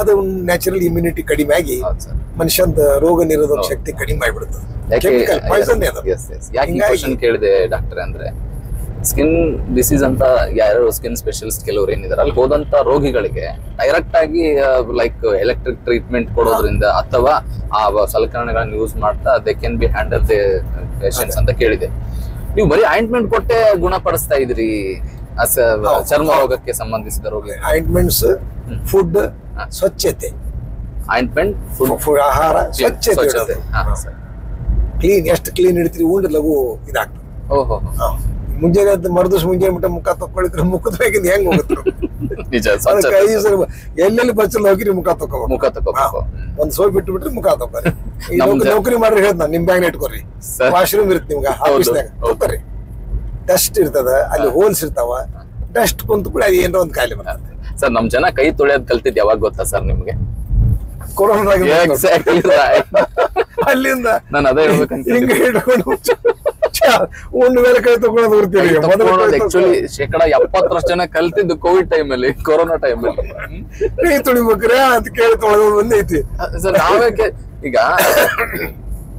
ಅದು ನ್ಯಾಚುರಲ್ ಇಮ್ಯುನಿಟಿ ಕಡಿಮೆ ಆಗಿ ಮನುಷ್ಯಂದ ರೋಗ ನಿರೋಧಕ ಶಕ್ತಿ ಕಡಿಮೆ ಆಗಿಬಿಡುತ್ತದೆ.
ಕೇಳಿದೆ ಡಾಕ್ಟರ್, ಅಂದ್ರೆ ಸ್ಕಿನ್ ಡಿಸೀಸ್ ಅಂತ ಯಾರು ಸ್ಕಿನ್ ಸ್ಪೆಷಲಿಸ್ಟ್ ಕೆಲವರು ಏನಿದಾರೆ ಅಲ್ಲಿ ಹೋದಂತ ರೋಗಿಗಳಿಗೆ ಡೈರೆಕ್ಟ್ ಆಗಿ ಲೈಕ್ ಎಲೆಕ್ಟ್ರಿಕ್ ಟ್ರೀಟ್ಮೆಂಟ್ ಕೊಡೋದ್ರಿಂದ ಅಥವಾ ಆ ಸಲಕರಣೆಗಳನ್ನ ಯೂಸ್ ಮಾಡ್ತಾ they can be handle the patients ಅಂತ ಕೇಳಿದೆ. ನೀವು ಬರೀ ಆಯಿಂಟ್ಮೆಂಟ್ ಕೊಟ್ಟೆ ಗುಣಪಡಿಸ್ತಾ ಇದ್ರಿ ಚರ್ಮ ರೋಗಕ್ಕೆ ಸಂಬಂಧಿಸಿದ ರೋಗ?
ಆಯಿಂಟ್ಮೆಂಟ್ಸ್, ಫುಡ್, ಸ್ವಚ್ಛತೆ.
ಆಯಿಂಟ್ಮೆಂಟ್,
ಫುಡ್, ಆಹಾರ, ಸ್ವಚ್ಛತೆ. ಕ್ಲೀನ್, ಎಷ್ಟು ಕ್ಲೀನ್ ಇಡ್ತೀರಿ ಉಂಡ್ ಲಘು ಇದಾಗ್ತದೆ. ಮುಂಜಾನೆ ಮರುದಿವ್ಸ ಮುಂಜಾನೆ ಮುಖ ತಕ್ಕೊಳಿದ್ರೆ ಮುಖದ ಹೆಂಗ್ ಹೋಗುತ್ತೆ
ನಿಜ
ಅದಕ್ಕೆ ಎಲ್ಲೆಲ್ಲಿ ಬಚ್ಚಲ್ ಹೋಗಿ ಮುಖ ತಗೋಬೇಕು. ಒಂದ್ ಸೋಪ್ ಬಿಟ್ಟು ಬಿಟ್ರೆ ಮುಖ ತಗೋರಿ. ನೌಕರಿ ಮಾಡ್ರಿ ಹೇಳ್ದ ನಿಮ್ ಬ್ಯಾಗ್ ಇಟ್ಕೋರಿ, ವಾಶ್ರೂಮ್ ಇರುತ್ತೆ ನಿಮ್ಗ ಆಫೀಸ್ನಾಗ ತಗೋರಿ. ಡಸ್ಟ್ ಇರ್ತದ, ಅಲ್ಲಿ ಹೋಲ್ಸ್ ಇರ್ತಾವ, ಡಸ್ಟ್ ಕುಂತ ಕೂಡ ಏನೋ ಒಂದ್ ಕಾಯಿಲೆ ಬರ್ತದೆ.
ಸರ್ ನಮ್ ಜನ ಕೈ ತೊಳೆಯೋದ್ ಕಲ್ತಿದ್ ಯಾವಾಗ ಗೊತ್ತಾ ಸರ್ ನಿಮ್ಗೆ?
ಕೊರೋನಾದಾಗ ಅಲ್ಲಿಂದ
ನಾನು ಅದೇ ಹೇಳ್ಬೇಕಂತ
ಹಿಂಗ ಹಿಡ್ಕೊಂಡು ಉಂಡ್ ಮೇಲೆ ಕೈ ತಗೊಳೋದು ಬರ್ತೀವಿ.
ಆಕ್ಚುಲಿ 70% ಜನ ಕಲ್ತಿದ್ದು ಕೋವಿಡ್ ಟೈಮಲ್ಲಿ, ಕೊರೋನಾ ಟೈಮಲ್ಲಿ
ಕೈ ತೊಳಿಬೇಕ್ರೆ ಅಂತ ಕೇಳಿ ತೊಳೆದು ಬಂದೈತಿ
ಸರ್. ನಾವೇ ಈಗ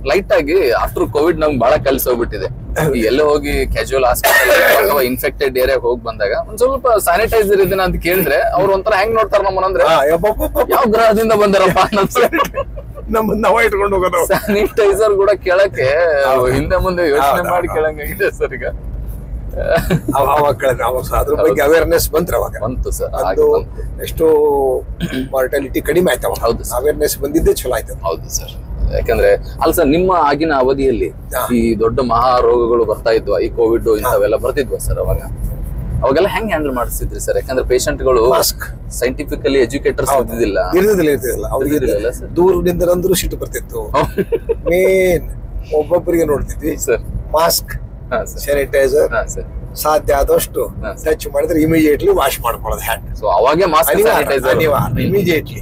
ಲೈಟ್ ಆಗಿ ಆಫ್ಟರ್ ಕೋವಿಡ್ ನಮ್ಗೆ ಬಹಳ ಕಲ್ಸಿ ಹೋಗ್ಬಿಟ್ಟಿದೆ. ಎಲ್ಲೇ ಹೋಗಿ ಕ್ಯಾಶುವಲ್ ಹಾಸ್ಪಿಟಲ್ ಅಥವಾ ಇನ್ಫೆಕ್ಟೆಡ್ ಏರಿಯಾ ಹೋಗಿ ಬಂದಾಗ ಒಂದ್ ಸ್ವಲ್ಪ ಸ್ಯಾನಿಟೈಸರ್ ಇದನ್ನ ಅಂತ ಕೇಳಿದ್ರೆ ಅವ್ರು ಒಂಥರ ಹೆಂಗ್ ನೋಡ್ತಾರ ನಮ್ಮನಂದ್ರೆ ಯಾವ ಗ್ರಹದಿಂದ ಬಂದಾರಪ್ಪ
ನಮ್ಮನ್ನ ನಾವ ಇಟ್ಕೊಂಡು ಹೋಗೋದು.
ಸ್ಯಾನಿಟೈಸರ್ ಕೂಡ ಕೇಳಕ್ಕೆ ಹಿಂದೆ ಮುಂದೆ ಯೋಚನೆ ಮಾಡಿ ಕೇಳಂಗಾಗಿದೆ ಸರ್. ಈಗ
ಅದ್ರ ಬಗ್ಗೆ ಅವೇರ್ನೆಸ್ ಬಂತ್ರ ಅವಾಗ
ಬಂತು ಸರ್.
ಅದು ಎಷ್ಟೋ ಮಾರ್ಟಾಲಿಟಿ ಕಡಿಮೆ ಆಯ್ತವ.
ಹೌದು,
ಅವೇರ್ನೆಸ್ ಬಂದಿದ್ದೆ ಚಲೋ ಆಯ್ತು.
ಹೌದು ಸರ್. ಯಾಕಂದ್ರೆ ಅಲ್ಲ ಸರ್, ನಿಮ್ಮ ಆಗಿನ ಅವಧಿಯಲ್ಲಿ ಈ ದೊಡ್ಡ ಮಹಾ ರೋಗಗಳು ಬರ್ತಾ ಇದ್ವಾ, ಈ ಕೋವಿಡ್ ಇಂಥವೆಲ್ಲ ಬರ್ತಿದ್ವಾ ಸರ್? ಅವಾಗೆಲ್ಲ ಹೆಂಗ್ ಹ್ಯಾಂಡಲ್ ಮಾಡಿಸ್ತಿದ್ರಿ ಸರ್? ಯಾಕಂದ್ರೆ ಪೇಷಂಟ್ಗಳು ಸೈಂಟಿಫಿಕಲಿ ಎಜುಕೇಟರ್ಸ್
ಇರ್ತಿದ್ದಿಲ್ಲ ಅವ್ರಿಗೆ ದೂರದಿಂದ ಅಂದ್ರೂ ಸಿಟ್ಟು ಬರ್ತಿತ್ತು. ಮೇನ್ ಒಬ್ಬೊಬ್ಬರಿಗೆ ನೋಡ್ತಿದ್ವಿ ಸರ್, ಮಾಸ್ಕ್, ಸ್ಯಾನಿಟೈಸರ್, ಸಾಧ್ಯ ಆದಷ್ಟು ಟಚ್ ಮಾಡಿದ್ರೆ ಇಮಿಡಿಯೇಟ್ಲಿ ವಾಶ್ ಮಾಡ್ಕೊಳ್ಳೋದು ಹ್ಯಾಂಡ್.
ಸೊ ಅವಾಗೆ ಮಾಸ್ಕ್
ಇಮಿಡಿಯೇಟ್ಲಿ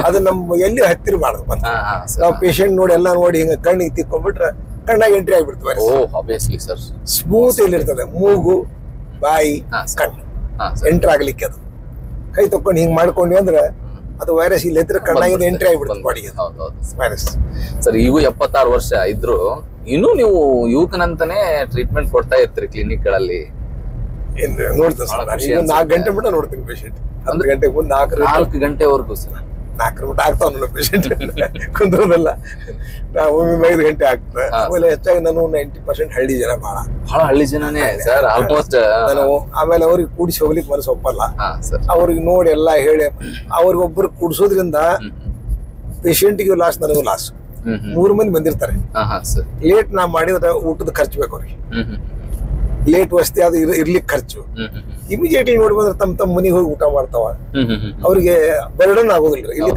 ಅದು ನಮ್ಮ ಎಲ್ಲಿ ಹತ್ತಿರಬಾರ್ದು. ನಾವು ಪೇಷಂಟ್ ನೋಡಿ ಎಲ್ಲ ನೋಡಿ ಹಿಂಗ ಕಣ್ಣಿಗೆ ತಿಕ್ಕೊಂಡ್ಬಿಟ್ರೆ ಕಣ್ಣಾಗ ಎಂಟ್ರಿ ಆಗ್ಬಿಡ್ತೀವಿ. ಸ್ಮೂತ್ ಎಲ್ಲಿರ್ತದೆ ಮೂಗು, ಬಾಯಿ, ಕಣ್ಣು ಎಂಟ್ರಿ ಆಗ್ಲಿಕ್ಕೆ ಅದು ಕೈ ತಕೊಂಡು ಹಿಂಗ್ ಮಾಡ್ಕೊಂಡ್ವಿ ಅಂದ್ರೆ ಅದು ವೈರಸ್ ಇಲ್ಲಿ ಎತ್ತರ ಕಣ್ಣಾಗಿ ಎಂಟ್ರಿ ಆಗ್ಬಿಡ್ತದೆ ಬಾಡಿಗೆ ವೈರಸ್.
ಸರ್ ಈಗೂ 76 ವರ್ಷ ಇದ್ರು ಇನ್ನೂ ನೀವು ಯುವಕನಂತಾನೆ ಟ್ರೀಟ್ಮೆಂಟ್ ಕೊಡ್ತಾ ಇರ್ತೀರಿ ಕ್ಲಿನಿಕ್ ಗಳಲ್ಲಿ.
ನೋಡ್ತೀನಿ 4 ಗಂಟೆ ಬಿಟ್ಟು ನೋಡ್ತೀನಿ ಪೇಷಂಟ್. 1 ಗಂಟೆಗೆ ಮುಂದೆ
4 ಗಂಟೆವರೆಗೂ ಸರ್
4 ಗಂಟೆ ಆಗ್ತಾವ ಪೇಷಂಟ್ ಕುಂದ್ರೋದಲ್ಲ. ನಾವು 5 ಗಂಟೆ ಆಗ್ತದೆ. ಆಮೇಲೆ ಹೆಚ್ಚಾಗಿ ನಾನು 90% ಹಳ್ಳಿ ಜನ, ಬಹಳ
ಹಳ್ಳಿ ಜನನೇ ಸರ್ ಆಲ್ಮೋಸ್ಟ್.
ನಾನು ಆಮೇಲೆ ಅವ್ರಿಗೆ ಕೂಡಿಸಿ ಹೋಗ್ಲಿಕ್ಕೆ ಮನಸ್ಸು ಒಪ್ಪಲ್ಲ. ಅವ್ರಿಗೆ ನೋಡಿ ಎಲ್ಲ ಹೇಳಿ ಅವ್ರಿಗೊಬ್ರು ಕೂಡಿಸೋದ್ರಿಂದ ಪೇಷಂಟ್ಗೂ ಲಾಸ್, ನನಗೂ ಲಾಸ್. 3 ಮಂದಿ ಬಂದಿರ್ತಾರೆ. ಲೇಟ್ ನಾ ಮಾಡಿದ್ರೆ ಊಟದ ಖರ್ಚು ಬೇಕು ಅವ್ರಿಗೆ. ಲೇಟ್ ವಸ್ತಿ ಅದು ಇರ್ಲಿಕ್ಕೆ ಖರ್ಚು. ಇಮಿಡಿಯೇಟ್ಲಿ ನೋಡಿ ಬಂದ್ರೆ ತಮ್ಮ ಮನೆಗೆ ಹೋಗಿ ಊಟ ಮಾಡ್ತಾವ. ಅವ್ರಿಗೆ ಬರ್ಡನ್ ಆಗೋದಿಲ್ಲ. ಇಲ್ಲಿ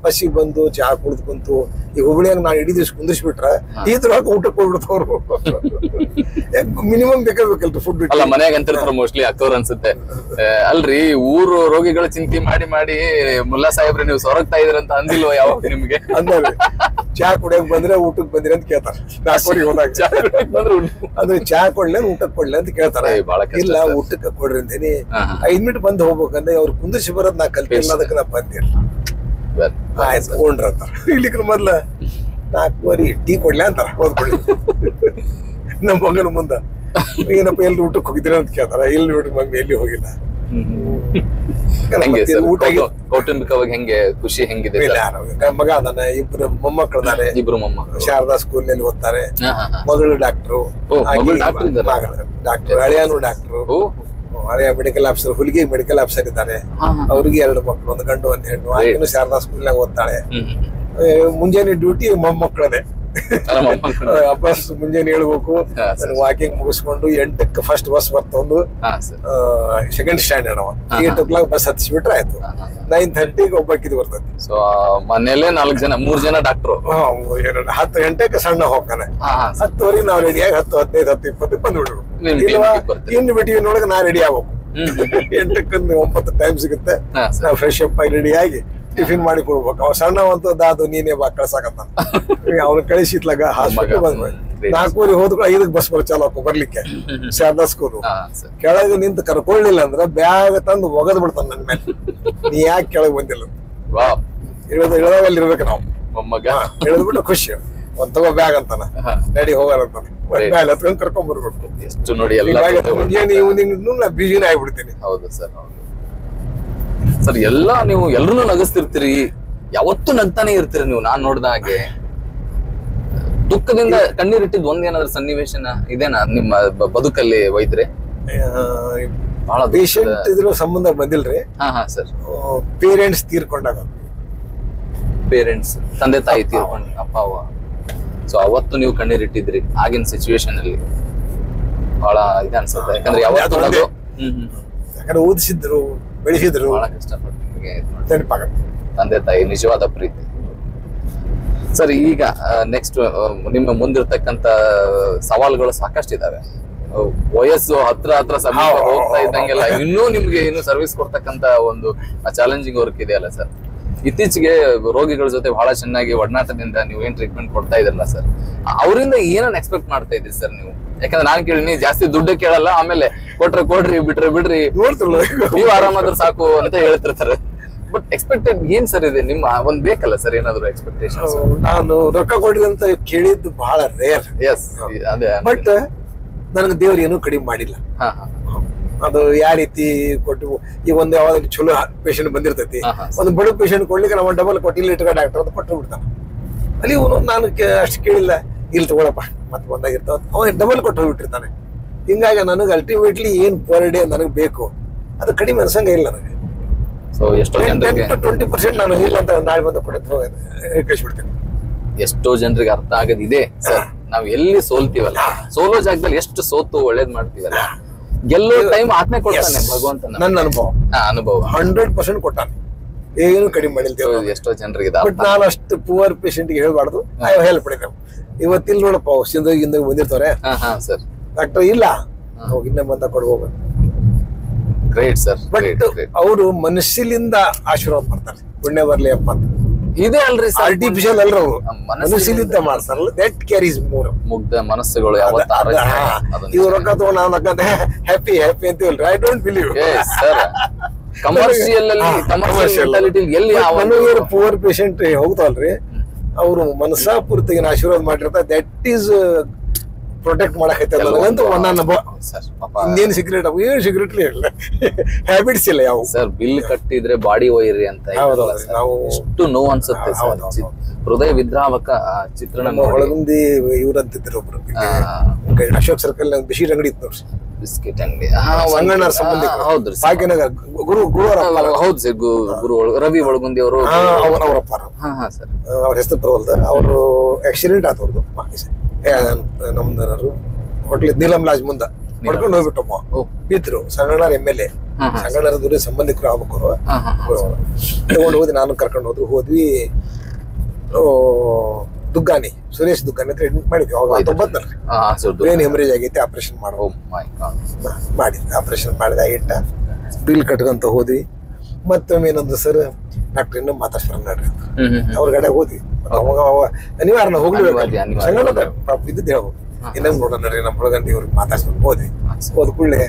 ಬಸ್ಸಿಗೆ ಬಂದು ಚಹಾ ಕುಡ್ದು ಕುಂತು ಈಗ ಹುಬ್ಳಿಯಾಗ ನಾನು ಇಡೀ ದಿವ್ಸ ಕುಂದಿಸ್ಬಿಟ್ರೆ ಈ ತರ ಊಟಕ್ಕೆ ಹೋಗ್ಬಿಡ್ತಾವ್ರು. Minimum ಬೇಕಲ್ರಿ food.
ಅಲ್ಲ ಮನ್ಯಾಗ ಅಂತಿರ್ತಾರ ಮೋಸ್ಟ್ಲಿ ಅಕ್ಕವ್ರು ಅನ್ಸುತ್ತೆ. ಅಲ್ರಿ ಊರು ರೋಗಿಗಳ ಚಿಂತೆ ಮಾಡಿ ಮಾಡಿ ಮುಲ್ಲಾ ಸಾಹೇಬ್ರೆ ನೀವು ಸೊರಗ್ತಾ ಇದ್ರಂತ ಅಂದಿಲ್ವ ಯಾವಾಗ ನಿಮ್ಗೆ?
ಅಂದ್ರೆ ಚಹಾ ಕುಡಿಯಕ್ ಬಂದ್ರೆ ಊಟಕ್ಕೆ ಬಂದಿರ ಅಂತ ಕೇಳ್ತಾರ. 4 ಹೋದಾಗ ಅಂದ್ರೆ ಚಹಾ ಕೊಡ್ಲಿ ಊಟಕ್ಕೆ ಕೊಡ್ಲಿ ಅಂತ ಕೇಳ್ತಾರ. ಇಲ್ಲ ಊಟಕ್ಕೆ ಕೊಡ್ರಿ ಅಂತೇನಿ 5 ಮಿನಿಟ್ ಬಂದು ಹೋಗ್ಬೇಕಂದ್ರೆ ಅವ್ರು ಕುಂದಿಸಿ ಬರೋದ್ ನಾ ಕಲ್ತಿಲ್ಲ, ಅದಕ್ಕೆ ನಾ ಬಂದಿಲ್ಲ. ಆಯ್ತು ತಗೊಂಡ್ರಂತಾರ. ಇಲ್ಲಿಕ್ರ ಮೊದ್ಲ 4 ಟೀ ಕೊಡ್ಲಿ ಅಂತಾರ. ಹೋದ್ಕೊಳ್ಳಿ ನಮ್ಮ ಮಗನ ಮುಂದ ಏನಪ್ಪ ಎಲ್ರು ಊಟಕ್ಕೆ ಹೋಗಿದ್ದೀರ ಅಂತ ಕೇಳ್ತಾರ. ಎಲ್ಲಿ ನೋಡಿ ಮಮ್ಮಿ ಎಲ್ಲಿ ಹೋಗಿಲ್ಲ.
ಕೌಟುಂಬಿಕವಾಗಿ ಹೆಂಗೆ ಖುಷಿ ಹೆಂಗಿದೆ?
ಮಗ ಅದಾನೆ, 2 ಮೊಮ್ಮಕ್ಕಳಿದಾರೆ.
2 ಮೊಮ್ಮಕ್ಕಳು
ಶಾರದಾ ಸ್ಕೂಲ್ ನಲ್ಲಿ ಓದ್ತಾರೆ. ಮಗಳು ಡಾಕ್ಟ್ರು, ಡಾಕ್ಟರ್ ಹಳೆಯನು ಡಾಕ್ಟ್ರು, ಹಳೆಯ ಮೆಡಿಕಲ್ ಆಫೀಸರ್, ಹುಲಿಗೆ ಮೆಡಿಕಲ್ ಆಫೀಸರ್ ಇದ್ದಾರೆ. ಅವ್ರಿಗೆ 2 ಮಕ್ಕಳು, 1 ಗಂಡು 1 ಹೆಣ್ಣು. ಆಕೆನು ಶಾರದಾ ಸ್ಕೂಲ್ ನಾಗ ಓದ್ತಾಳೆ. ಮುಂಜಾನೆ ಡ್ಯೂಟಿ ಮೊಮ್ಮಕ್ಕಳದೆ. ಬಸ್ ಮುಂಜಾನೆ ಹೇಳ್ಬೇಕು, ವಾಕಿಂಗ್ ಮುಗಿಸ್ಕೊಂಡು 8ಕ್ಕೆ ಫಸ್ಟ್ ಬಸ್ ಬರ್ತೊಂದು, ಸೆಕೆಂಡ್ ಸ್ಟ್ಯಾಂಡರ್ಡ್ ಅವ. 8 o'clock ಬಸ್ ಹತ್ತಿಸ್ಬಿಟ್ರೆ ಆಯ್ತು. 9:30 ಒಬ್ಬಕ್ಕಿದ್ ಬರ್ತದೆ.
ಸೊ ಮನೇಲೆ 4 ಜನ, 3 ಜನ ಡಾಕ್ಟ್ರು.
10 ಗಂಟೆಗೆ ಸಣ್ಣ ಹೋಗ್ತಾನೆ. 10:30 ನಾವು ರೆಡಿಯಾಗಿ 10, 15, 10, 20 ಬಂದ್ಬಿಡ್ಬೇಕು. ಇನ್ನು ಬಿಟ್ಟಿವಿ ನೋಡಕ್ ನಾ ರೆಡಿ ಆಗ್ಬೇಕು. 8ಕ್ಕೆ 9 ಟೈಮ್ ಸಿಗುತ್ತೆ. ನಾವು ಫ್ರೆಶ್ ಅಪ್ ಆಗಿ ರೆಡಿ ಆಗಿ ಟಿಫಿನ್ ಮಾಡಿ ಕೊಡ್ಬೇಕು. ಅವ ಸಣ್ಣವಂತ ಅದು ನೀನೇ ಬಾ ಕಳ್ಸಾಕತ್ತ. ಅವ್ನ ಕಳಿಸಿತ್ಲಾಗ ಹಾಸ್ಪಿಟಲ್ ಬಂದ್ಬಿಡ. 4:00 ಹೋದ್ರು 5ಕ್ಕೆ ಬಸ್ ಚಾಲು ಬರ್ಲಿಕ್ಕೆ ಶಾರದಾ ಸ್ಕೂಲು. ಕೆಳಗೆ ನಿಂತು ಕರ್ಕೊಳ್ಳಿಲ್ಲ ಅಂದ್ರೆ ಬ್ಯಾಗ್ ತಂದು ಒಗದ್ ಬಿಡ್ತಾನ ನನ್ ಮೇಲೆ. ನೀ ಯಾಕೆ ಕೆಳಗೆ ಬಂದಿಲ್ಲ? ಇಳದಲ್ಲಿ ಇರ್ಬೇಕು ನಾವು. ಇಳಿದ್ಬಿಟ್ಟು ಖುಷಿ ಒಂದ್ ತಗೋ ಬ್ಯಾಗ್ ಅಂತಾನ, ರೆಡಿ ಹೋಗಾರ ಅಂತಾನೆ. ಬ್ಯಾಗ್ ಹತ್ಕೊಂಡ್ ಕರ್ಕೊಂಡ್ ಬರ್ಬೇಕು.
ಎಷ್ಟು ನೋಡಿ
ನಾ ಬಿಜಿನೇ ಆಗ್ಬಿಡ್ತೀನಿ.
ಹೌದು ಸರ್. ಸರ್ ಎಲ್ಲ ನೀವು ಎಲ್ರು ನಗಸ್ತಿರ್ತೀರಿ, ಯಾವತ್ತೂ ನಗ್ತಾನೆ ಇರ್ತೀರಿ ನೀವು. ನಾನ್ ನೋಡ್ದ ಹಾಗೆ ದುಃಖದಿಂದ ಕಣ್ಣೀರಿಟ್ಟಿದ್ ಒಂದೇನಾದ್ರೂ ಸನ್ನಿವೇಶನ ಇದೇನಾ ನಿಮ್ಮ ಬದುಕಲ್ಲಿ ವೈದ್ಯರೇ?
ಬಹಳ ಪೇಷಂಟ್ ಇದ್ರ ಸಂಬಂಧ ಬಂದಿಲ್ರಿ.
ಸರ್.
ಪೇರೆಂಟ್ಸ್ ತೀರ್ಕೊಂಡಾಗ,
ಪೇರೆಂಟ್ಸ್ ತಂದೆ ತಾಯಿ ತೀರ್ಕೊಂಡ್ ಅಪ್ಪ ಅವ್ವ. ಸೊ ಅವತ್ತು ನೀವು ಕಣ್ಣೀರಿಟ್ಟಿದ್ರಿ ಆಗಿನ ಸಿಚುವೇಶನ್ ಅಲ್ಲಿ. ಬಹಳ ಇದೆ ಅನ್ಸುತ್ತೆ. ಯಾಕಂದ್ರೆ ಯಾವತ್ತು
ಯಾಕಂದ್ರೆ ಓದಿಸಿದ್ರು, ಬೆಳೆಸಿದ್ರು,
ಬಹಳ ಕಷ್ಟಪಟ್ಟು ನಿಮಗೆ
ನೆನಪಾಗತ್ತೆ.
ತಂದೆ ತಾಯಿ ನಿಜವಾದ ಪ್ರೀತಿ. ಸರ್, ಈಗ ನೆಕ್ಸ್ಟ್ ನಿಮ್ಮ ಮುಂದಿರ್ತಕ್ಕಂತ ಸವಾಲುಗಳು ಸಾಕಷ್ಟಿದಾವೆ. ವಯಸ್ಸು ಹತ್ರ ಸಮೀಪ ಹೋಗ್ತಾ ಇದ್ದಂಗೆಲ್ಲ ಇನ್ನೂ ನಿಮ್ಗೆ ಇನ್ನು ಸರ್ವಿಸ್ ಕೊಡ್ತಕ್ಕಂತ ಒಂದು ಚಾಲೆಂಜಿಂಗ್ ವರ್ಕ್ ಇದೆಯಲ್ಲ ಸರ್. ಇತ್ತೀಚೆಗೆ ರೋಗಿಗಳ ಜೊತೆ ಬಹಳ ಚೆನ್ನಾಗಿ ಒಡನಾಟದಿಂದ ನೀವು ಏನ್ ಟ್ರೀಟ್ಮೆಂಟ್ ಕೊಡ್ತಾ ಇದ್ರಲ್ಲ ಸರ್, ಅವರಿಂದ ಏನನ್ನ ಎಕ್ಸ್ಪೆಕ್ಟ್ ಮಾಡ್ತಾ ಇದ್ದೀರಿ ಸರ್ ನೀವು? ಯಾಕಂದ್ರೆ ನಾನು ಕೇಳಿನಿ, ಜಾಸ್ತಿ ದುಡ್ಡು ಕೇಳಲ್ಲ, ಆಮೇಲೆ ಕೊಟ್ರೆ ಕೊಡ್ರಿ, ಬಿಟ್ರೆ ಬಿಡ್ರಿ, ನೀವು ಆರಾಮಾದ್ರೆ ಸಾಕು ಅಂತ ಹೇಳ್ತಿರ್ತಾರೆ. ಬಟ್ ಎಕ್ಸ್ಪೆಕ್ಟೆಡ್ ಏನ್ ಸರ್ ಇದೆ ನಿಮ್ಮ ಒಂದ್ ಬೇಕಲ್ಲ ಸರ್ ಏನಾದ್ರು ಎಕ್ಸ್ಪೆಕ್ಟೇಷನ್?
ನಾನು ರೊಕ್ಕ ಕೊಡ್ಲಿ ಅಂತ ಕೇಳಿದ್ದು ಬಹಳ ರೇರ್.
ಎಸ್, ಅದೇ.
ಬಟ್ ನನಗೆ ದೇವ್ರು ಏನೂ ಕಡಿಮೆ ಮಾಡಿಲ್ಲ. ಅದು ಯಾವ ರೀತಿ ಕೊಟ್ಟು, ಈಗ ಒಂದ್ ಯಾವ್ದಾದ್ರು ಚಲೋ ಪೇಷಂಟ್ ಬಂದಿರ್ತೈತಿ, ಒಂದು ಬಡ ಪೇಷಂಟ್ ಕೊಡ್ಲಿಕ್ಕೆ ನಾವು ಡಬಲ್ ಕೊಟ್ಟು ಇಲ್ಲಿ ಇಟ್ಕ ಡಾಕ್ಟರ್ ಅಂತ ಕೊಟ್ಟು ಬಿಡ್ತಾನ. ಅಲ್ಲಿ ನಾನು ಅಷ್ಟು ಕೇಳಿಲ್ಲ, ಇಲ್ಲಿ ತಗೊಳಪ್ಪ ಮತ್ತೆ ಬಂದಾಗಿರ್ತಾವ, ಅವ ಡಬಲ್ ಕೊಟ್ಟು ಹೋಗ್ಬಿಟ್ಟಿರ್ತಾನೆ. ಹಿಂಗಾಗಿ ನನಗೆ ಅಲ್ಟಿಮೇಟ್ಲಿ ಏನ್ ಪರ್ ಡೇ ನನಗೆ ಬೇಕು ಅದು ಕಡಿಮೆ ಅನ್ಸಂಗ ಇಲ್ಲ ನನಗೆ. 20% ನಾನು ಇಲ್ಲ ಅಂತ ನಾಳೆ ಬಂದ ಕೊಟ್ಟು ಕಳಿಸ್ಬಿಡ್ತೇನೆ.
ಎಷ್ಟೋ ಜನರಿಗೆ ಅರ್ಥ ಆಗದಿದೆ ಸರ್, ನಾವ್ ಎಲ್ಲಿ ಸೋಲ್ತೀವಲ್ಲ, ಸೋಲೋ ಜಾಗದಲ್ಲಿ ಎಷ್ಟು ಸೋತು ಒಳ್ಳೇದ್ ಮಾಡ್ತೀವಲ್ಲ, ಗೆಲ್ಲೋ ಟೈಮ್ ಆತ್ಮೆ ಕೊಡ್ತಾನೆ ಭಗವಂತ. ನನ್ನ ಅನುಭವ 100%
ಕೊಟ್ಟಾನೆ, ಏನು ಕಡಿಮೆ ಮಾಡಿಲ್ತೇವೆ.
ಎಷ್ಟೋ ಜನರಿಗೆ
ಬಟ್ ನಾನು ಅಷ್ಟು ಪುವರ್ ಪೇಷಂಟ್ ಗೆ ಹೇಳ್ಬಾರ್ದು, ಹೆಲ್ಪ್ ಮಾಡಿದ್ದೇವೆ. ಇವತ್ತಿಲ್ಲಿ ನೋಡಪ್ಪ ಔಷಧಿಯಿಂದ ಬಂದಿರ್ತಾರೆ
ಸರ್,
ಡಾಕ್ಟರ್ ಇಲ್ಲ ಇನ್ನೇ ಬಂದ ಕೊಡ್ಬೋದು.
Great sir.
ಬಟ್ ಅವರು ಮನಸ್ಸಿನಿಂದ ಆಶೀರ್ವಾದ ಮಾಡ್ತಾರೆ, ಪುಣ್ಯ ಬರ್ಲಿ ಅಪ್ಪ ಅಂತ.
ಇದೆ ಅಲ್ರಿ ಸರ್,
ಆರ್ಟಿಫಿಷಿಯಲ್ ಅಲ್ರ ಅವರು ಮನಸ್ಸಿನಿಂದ ಮಾಡ್ತಾರಲ್ಲ, ದಟ್ ಕ್ಯಾರೀಸ್ ಮೋರ್.
ಮುಗ್ಧ ಮನಸ್ಸುಗಳು
ಇವ್ ರೊಕ್ಕ ತಗೊಂಡು ನಾವು ನಕ್ಕಂತ ಹ್ಯಾಪಿ ಹ್ಯಾಪಿ ಅಂತೀವಲ್ರಿ, I don't believe
sir. Commercial ಎಲ್ಲಿ
ಪುವರ್ ಪೇಷಂಟ್ ಹೋಗ್ತಾವಲ್ರಿ, ಅವರು ಮನಸ್ಸಾಪೂರ್ತಿಗೆ ಆಶೀರ್ವಾದ ಮಾಡಿರ್ತಾರೆ. ದಟ್ ಈಸ್ ಪ್ರೊಟೆಕ್ಟ್ ಮಾಡಕೈತೆ ಅಂತ ನನ್ನ ಅನುಭವ. ಇನ್ನೇನು ಸಿಗರೇಟ್ ಏನು ಸಿಗರೇಟ್ಲಿ ಇಲ್ಲ, ಹ್ಯಾಬಿಟ್ಸ್ ಇಲ್ಲ ಯಾವ.
ಸರ್, ಬಿಲ್ ಕಟ್ಟಿದ್ರೆ ಬಾಡಿ ಒಯ್ಯಿರಿ ಅಂತ ನಾವು ಎಷ್ಟು ನೋವು ಅನ್ಸುತ್ತೆ ಸರ್. ಹೃದಯ ವಿದ್ರಾವಕ ಚಿತ್ರಣ.
ಒಳಗುಂದಿ ಇವ್ರಂತಿದ್ರು ಒಬ್ರು, ಅಶೋಕ್ ಸರ್ಕಲ್ ಬಿಸಿ ಅಂಗಡಿ ಇತ್ತು ನೋಡ್ರಿ,
ಬಿಸ್ಕೆಟ್ ಅಂಗಡಿ,
ಸಂಗಣ್ಣರ ಸಂಬಂಧಿಕರು. ಹೌದ್ರಿ, ಭಾಗ್ಯನಗರ್ ಗುರು
ಹೌದು ಸರ್, ಗುರು ರವಿ ಒಳಗುಂದಿ ಅವರು
ಅವರಪ್ಪ.
ಸರ್,
ಅವ್ರ ಹೆಸರು ಬರೋಲ್ದ, ಅವರು ಆಕ್ಸಿಡೆಂಟ್ ಆತವ್ರದ್ದು. ನಮ್ದು ಹೋಟ್ಲ್ ನೀಲಂ ಲಾಜ್ ಮುಂದ ಹೊಡ್ಕೊಂಡು ಹೋಗ್ಬಿಟ್ಟಮ್ಮ, ಬಿದ್ರು. ಸಂಗಣ್ಣರ MLA, ಸಂಗಣ್ಣರ ದೂರ ಸಂಬಂಧಿಕರು ಆಗ್ಬೇಕು. ತಗೊಂಡು ಹೋದ್ವಿ, ನಾನು ಕರ್ಕೊಂಡು ಹೋದ್ವಿ. ದುಗ್ಗಾನಿ, ಸುರೇಶ್ ದುಗ್ಗಾನಿ ಅಂತ ಅಡ್ಮಿಟ್ ಮಾಡಿದ್ವಿ ಅವಾಗ 90ರಲ್ಲಿ. ಬ್ರೇನ್ ಹೆಮರೇಜ್ ಆಗೈತಿ, ಆಪರೇಷನ್ ಮಾಡಿದ್ವಿ. ಆಪರೇಷನ್ ಮಾಡಿದ ಇಟ್ಟ ಬಿಲ್ ಕಟ್ಕೊಂತ ಹೋದ್ವಿ. ಮತ್ತೊಮ್ಮೆ ಏನಂದ್ರು, ಸರ್ ಡಾಕ್ಟರ್ ಇನ್ನೂ ಮಾತಾಡ್ಸ್ರಿ ಅವ್ರ ಗಡೆ ಹೋದ್ವಿ. ಅವಾಗ ಅನಿವಾರ್ಯ ಹೋಗ್ಲೇಬೇಕು, ಇದ್ದಿದ್ದು ಹೇಳ್ಬೇಕು. ಇನ್ನೊಂದು ನೋಡೋಣ ನಡ್ರಿ, ನಮ್ಮ ಹುಡುಗಂಡಿ ಇವ್ರಿಗೆ ಮಾತಾಡ್ಸ್ಕೊಂಡು ಹೋದ್ವಿ. ಹೋದ ಕೂಡಲೇ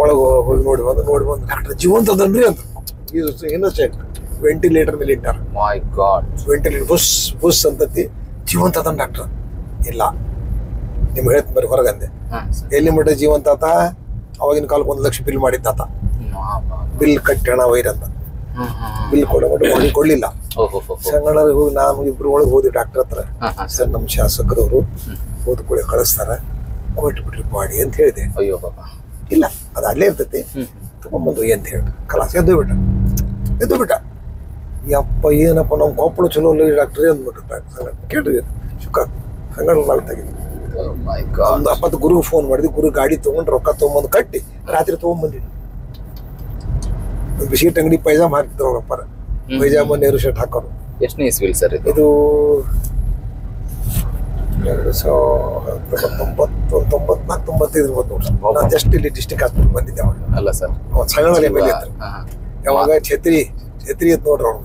ಒಳಗೆ ಹೋಗಿ ನೋಡಿ ಬಂದು ಡಾಕ್ಟರ್ ಜೀವಂತ ಅದನ್ರಿ ಅಂತ. ಇನ್ನೋಸೆಂಟ್ ವೆಂಟಿಲೇಟರ್ ಮೇಲೆ ಇಟ್ಟಾರ. ವೆಂಟಿಲೇಟರ್ ಬುಸ್ ಅಂತತಿ, ಜೀವಂತ ಅದನ್ ಡಾಕ್ಟರ್. ಇಲ್ಲ ನಿಮ್ಗೆ ಹೇಳ್ತ ಬರೀ ಹೊರಗಂದೆ. ಎಲ್ಲಿ ಮಟ್ಟ ಜೀವಂತ ಆತ? ಅವಾಗಿನ ಕಾಲಕ್ಕೆ 1 ಲಕ್ಷ ಬಿಲ್ ಮಾಡಿದ್ದಾತ. ಬಿಲ್ ಕಟ್ಟಿ ಹಣ ವೈರಂತ ಬಿಲ್ ಕೊಡ್ಲಿಲ್ಲ. ಸಂಗಣ್ಣರಿಗೆ ಹೋಗಿ ನಾನು ಇಬ್ರು ಒಳಗೆ ಹೋದ್ವಿ ಡಾಕ್ಟರ್ ಹತ್ರ. ಸರ್, ನಮ್ಮ ಶಾಸಕರವರು ಹೋದ ಕೂಡ ಕಳಿಸ್ತಾರ, ಕೊಟ್ಟು ಬಿಟ್ರಿ ಬಾಡಿ ಅಂತ ಹೇಳಿದೆ.
ಅಯ್ಯೋ
ಇಲ್ಲ, ಅದು ಅಲ್ಲೇ ಇರ್ತೈತಿ, ತಗೊಂಬಂದು ಅಂತ ಹೇಳಿ ಕಲಾಸ ಎದ್ದು ಬಿಟ್ಟ. ಯಪ್ಪ ಏನಪ್ಪ, ನಮ್ಮ ಕೊಪ್ಪಳ ಚಲೋ ಇಲ್ಲ ಡಾಕ್ಟರ್ ಅಂದ್ಬಿಟ್ಟು ಕೇಳ್ರಿ ಸುಖ ಸಂಗಣ್ಣ ನಾಲ್ತಾಗಿದ್ದು. ಒಂದು 20 ಗುರುಗೆ ಫೋನ್ ಮಾಡಿದ್ವಿ. ಗುರು ಗಾಡಿ ತಗೊಂಡು ರೊಕ್ಕ ತಗೊಂಬಂದು ಕಟ್ಟಿ ರಾತ್ರಿ ತಗೊಂಡ್ಬಂದಿದ್ವಿ. ಬಿಸ್ಕಿಟ್ ಅಂಗಡಿ ಪೈಜಾಮ್ ಹಾಕ್ತಿದ್ರು ಅವ್ರಪ್ಪರ, ಪೈಜಾಮ ನೇರು ಶರ್ಟ್ ಹಾಕೋರು.
ಎಷ್ಟನೇ ಇಸ್ವಿಲ್ ಸರ್
ಇದು? 1994-95 ಜಸ್ಟ್ ಇಲ್ಲಿ ಡಿಸ್ಟ್ರಿಕ್ಟ್ ಹಾಸ್ಪಿಟಲ್ ಬಂದಿದ್ದೆ ಅವಾಗ.
ಅಲ್ಲ ಸರ್,
ಸಂಗಣ್ಣ MLA ಇದ್ರು ಯಾವಾಗ. ಛತ್ರಿ ಇತ್ತು ನೋಡ್ರಿ ಅವ್ರು,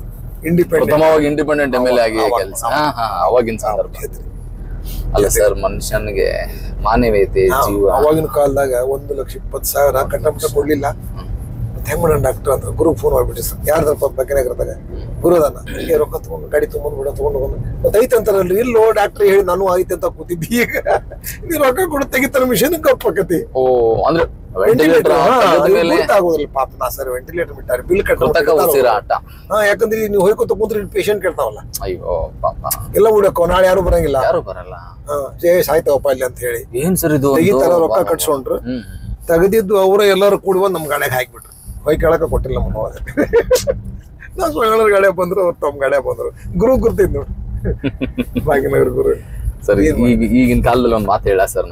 ಇಂಡಿಪೆಂಡೆಂಟ್ MLA ಆಗಿ ಕೆಲಸ. ಅವಾಗಿನ ಸಂದರ್ಭ ಅಲ್ಲ ಸರ್, ಮನುಷ್ಯನಿಗೆ ಮಾನವೀಯತೆ ಜೀವ.
ಅವಾಗಿನ ಕಾಲದಾಗ 1,20,000 ಕಟ್ಟಮಟ್ಟ ಕೊಡ್ಲಿಲ್ಲ. ಹೆಂಗ್ ಮಾಡೋಣ ಡಾಕ್ಟರ್ ಅಂತ ಗುರು ಫೋನ್ ಮಾಡ್ಬಿಟ್ರಿ. ಸರ್ ಯಾರ್ದಪ್ಪ ಬಗ್ಗೆನಾಗಿರ್ತಾಗ ಗುರುದಾನ ರೊಕ್ಕ ತಗೊಂಡು ಗಾಡಿ ತಗೊಂಡು ಮತ್ತೆ ಐತೆ ಅಂತಾರಲ್ರಿ. ಇಲ್ಲೋ ಡಾಕ್ಟರ್ ಹೇಳಿ ನಾನು ಐತೆ ಅಂತ ಕೂತಿದ್ದಿ. ಈಗ ನೀ ರೊಕ್ಕ ಕೊಡ ತೆಗಿತಾರ ಮಿಷನ್ ಕಪ್ಪಕತಿ.
ಅಂದ್ರೆ
ಆಗೋದಿಲ್ಲ ಪಾಪ. ನಾ ಸರ್ ವೆಂಟಿಲೇಟರ್ ಬಿಟ್ಟಾರೆ, ಬಿಲ್ ಯಾಕಂದ್ರೆ ನೀವು ಹೋಯ್ಕೊತ ಕುಂತ್ರೆ ಪೇಷಂಟ್ ಕೇಳ್ತಾವಲ್ಲ.
ಅಯ್ಯೋ ಪಾಪ,
ಎಲ್ಲ ಹುಡಕೋ ನಾಳೆ ಯಾರು ಬರಂಗಿಲ್ಲ, ಸಾಯ್ತಾವಪ್ಪ ಇಲ್ಲಿ ಅಂತ ಹೇಳಿ
ಏನ್ ಸರ್ ಇದು
ತೆಗಿತಾರ. ರೊಕ್ಕ ಕಟ್ಸ್ಕೊಂಡ್ರು, ತೆಗೆದಿದ್ದು ಅವರ ಎಲ್ಲರೂ ಕೂಡಿ ಬಂದು ನಮ್ ಗಾಡಿಯಾಗ ಹಾಕ್ಬಿಟ್ರು. ಹೋಗಿ ಕೇಳಕ ಕೊಟ್ಟಿಲ್ಲ ನಮ್ಮ ಅವಾಗ. ನಾವು ಸೊಳ್ಳ ಗಾಡಿಯಾಗ ಬಂದ್ರು, ಅವ್ರು ತಮ್ಮ ಗಾಡಿಯಾಗ ಬಂದ್ರು. ಗುರು ಗುರ್ತಿದ್ ನೋಡಿ, ಭಾಗ್ಯನಗರ ಗುರು.
ಸರ್ ಈಗಿನ ಕಾಲದಲ್ಲಿ ಒಂದು ಮಾತು ಹೇಳ ಸರ್,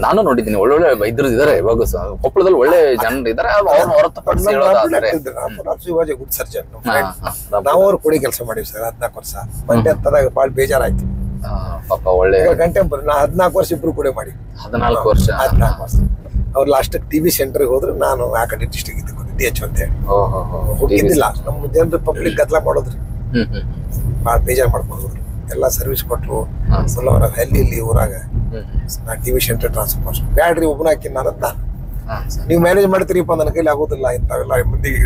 ನಾನು ನೋಡಿದ್ದೀನಿ ಒಳ್ಳೊಳ್ಳೆ ವೈದ್ಯರು ಇದಾರೆ ಇವಾಗ ಕೊಪ್ಪಳದಲ್ಲಿ, ಒಳ್ಳೆ ಜನರು ಇದಾರೆ. ಅವ್ರನ್ನ ಹೊರತುಪಡಿಸಿ ಹೇಳೋದಾದ್ರೆ
ಶಿವಾಜಿ ಗುಡ್ ಸರ್ಜನ್, ನಾವು ಅವ್ರು ಕೂಡಿ ಕೆಲಸ ಮಾಡಿವಿ ಸರ್ 14 ವರ್ಷ. ಮಂಡ್ಯ ತದಾಗ ಬಾಳ ಬೇಜಾರಾಯ್ತು
ಪಾಪ. ಒಳ್ಳೆ
ಕಂಟೆಂಪರರಿ. ನಾ 14 ವರ್ಷ ಇಬ್ರು ಕೂಡ ಮಾಡಿ.
14 ವರ್ಷ.
ಅವ್ರು ಲಾಸ್ಟ್ ಟಿವಿ ಸೆಂಟರ್ಗೆ ಹೋದ್ರೆ ನಾನು ಆ ಕಡೆ ಡಿಸ್ಟ್ರಿಕ್ಟ್ ಇದ್ದು DH ಅಂತ ಹೇಳಿ ಹೋಗಿದ್ದಿಲ್ಲ. ನಮ್ಮ ಜನರು ಪಬ್ಲಿಕ್ ಗದ್ದಲ ಮಾಡೋದ್ರಿ, ಭಾಳ ಬೇಜಾರು ಮಾಡ್ಕೊಂಡು ಎಲ್ಲ ಸರ್ವಿಸ್ ಕೊಟ್ಟರು. ಅವರ ಇಲ್ಲಿ ಊರಾಗ ನಾ ಟಿವಿ ಸೆಂಟರ್ ಟ್ರಾನ್ಸ್ಫರ್ ಮಾಡ್ಸಿ ಬ್ಯಾಡ್ರಿ ಒಬ್ಬನ ಹಾಕಿ ನಾನಂತ ನೀವು ಮ್ಯಾನೇಜ್ ಮಾಡ್ತೀರಿಪ್ಪ, ನನ್ನ ಕೈಲಿ ಆಗೋದಿಲ್ಲ ಇಂಥವೆಲ್ಲ ಮಂದಿಗೆ.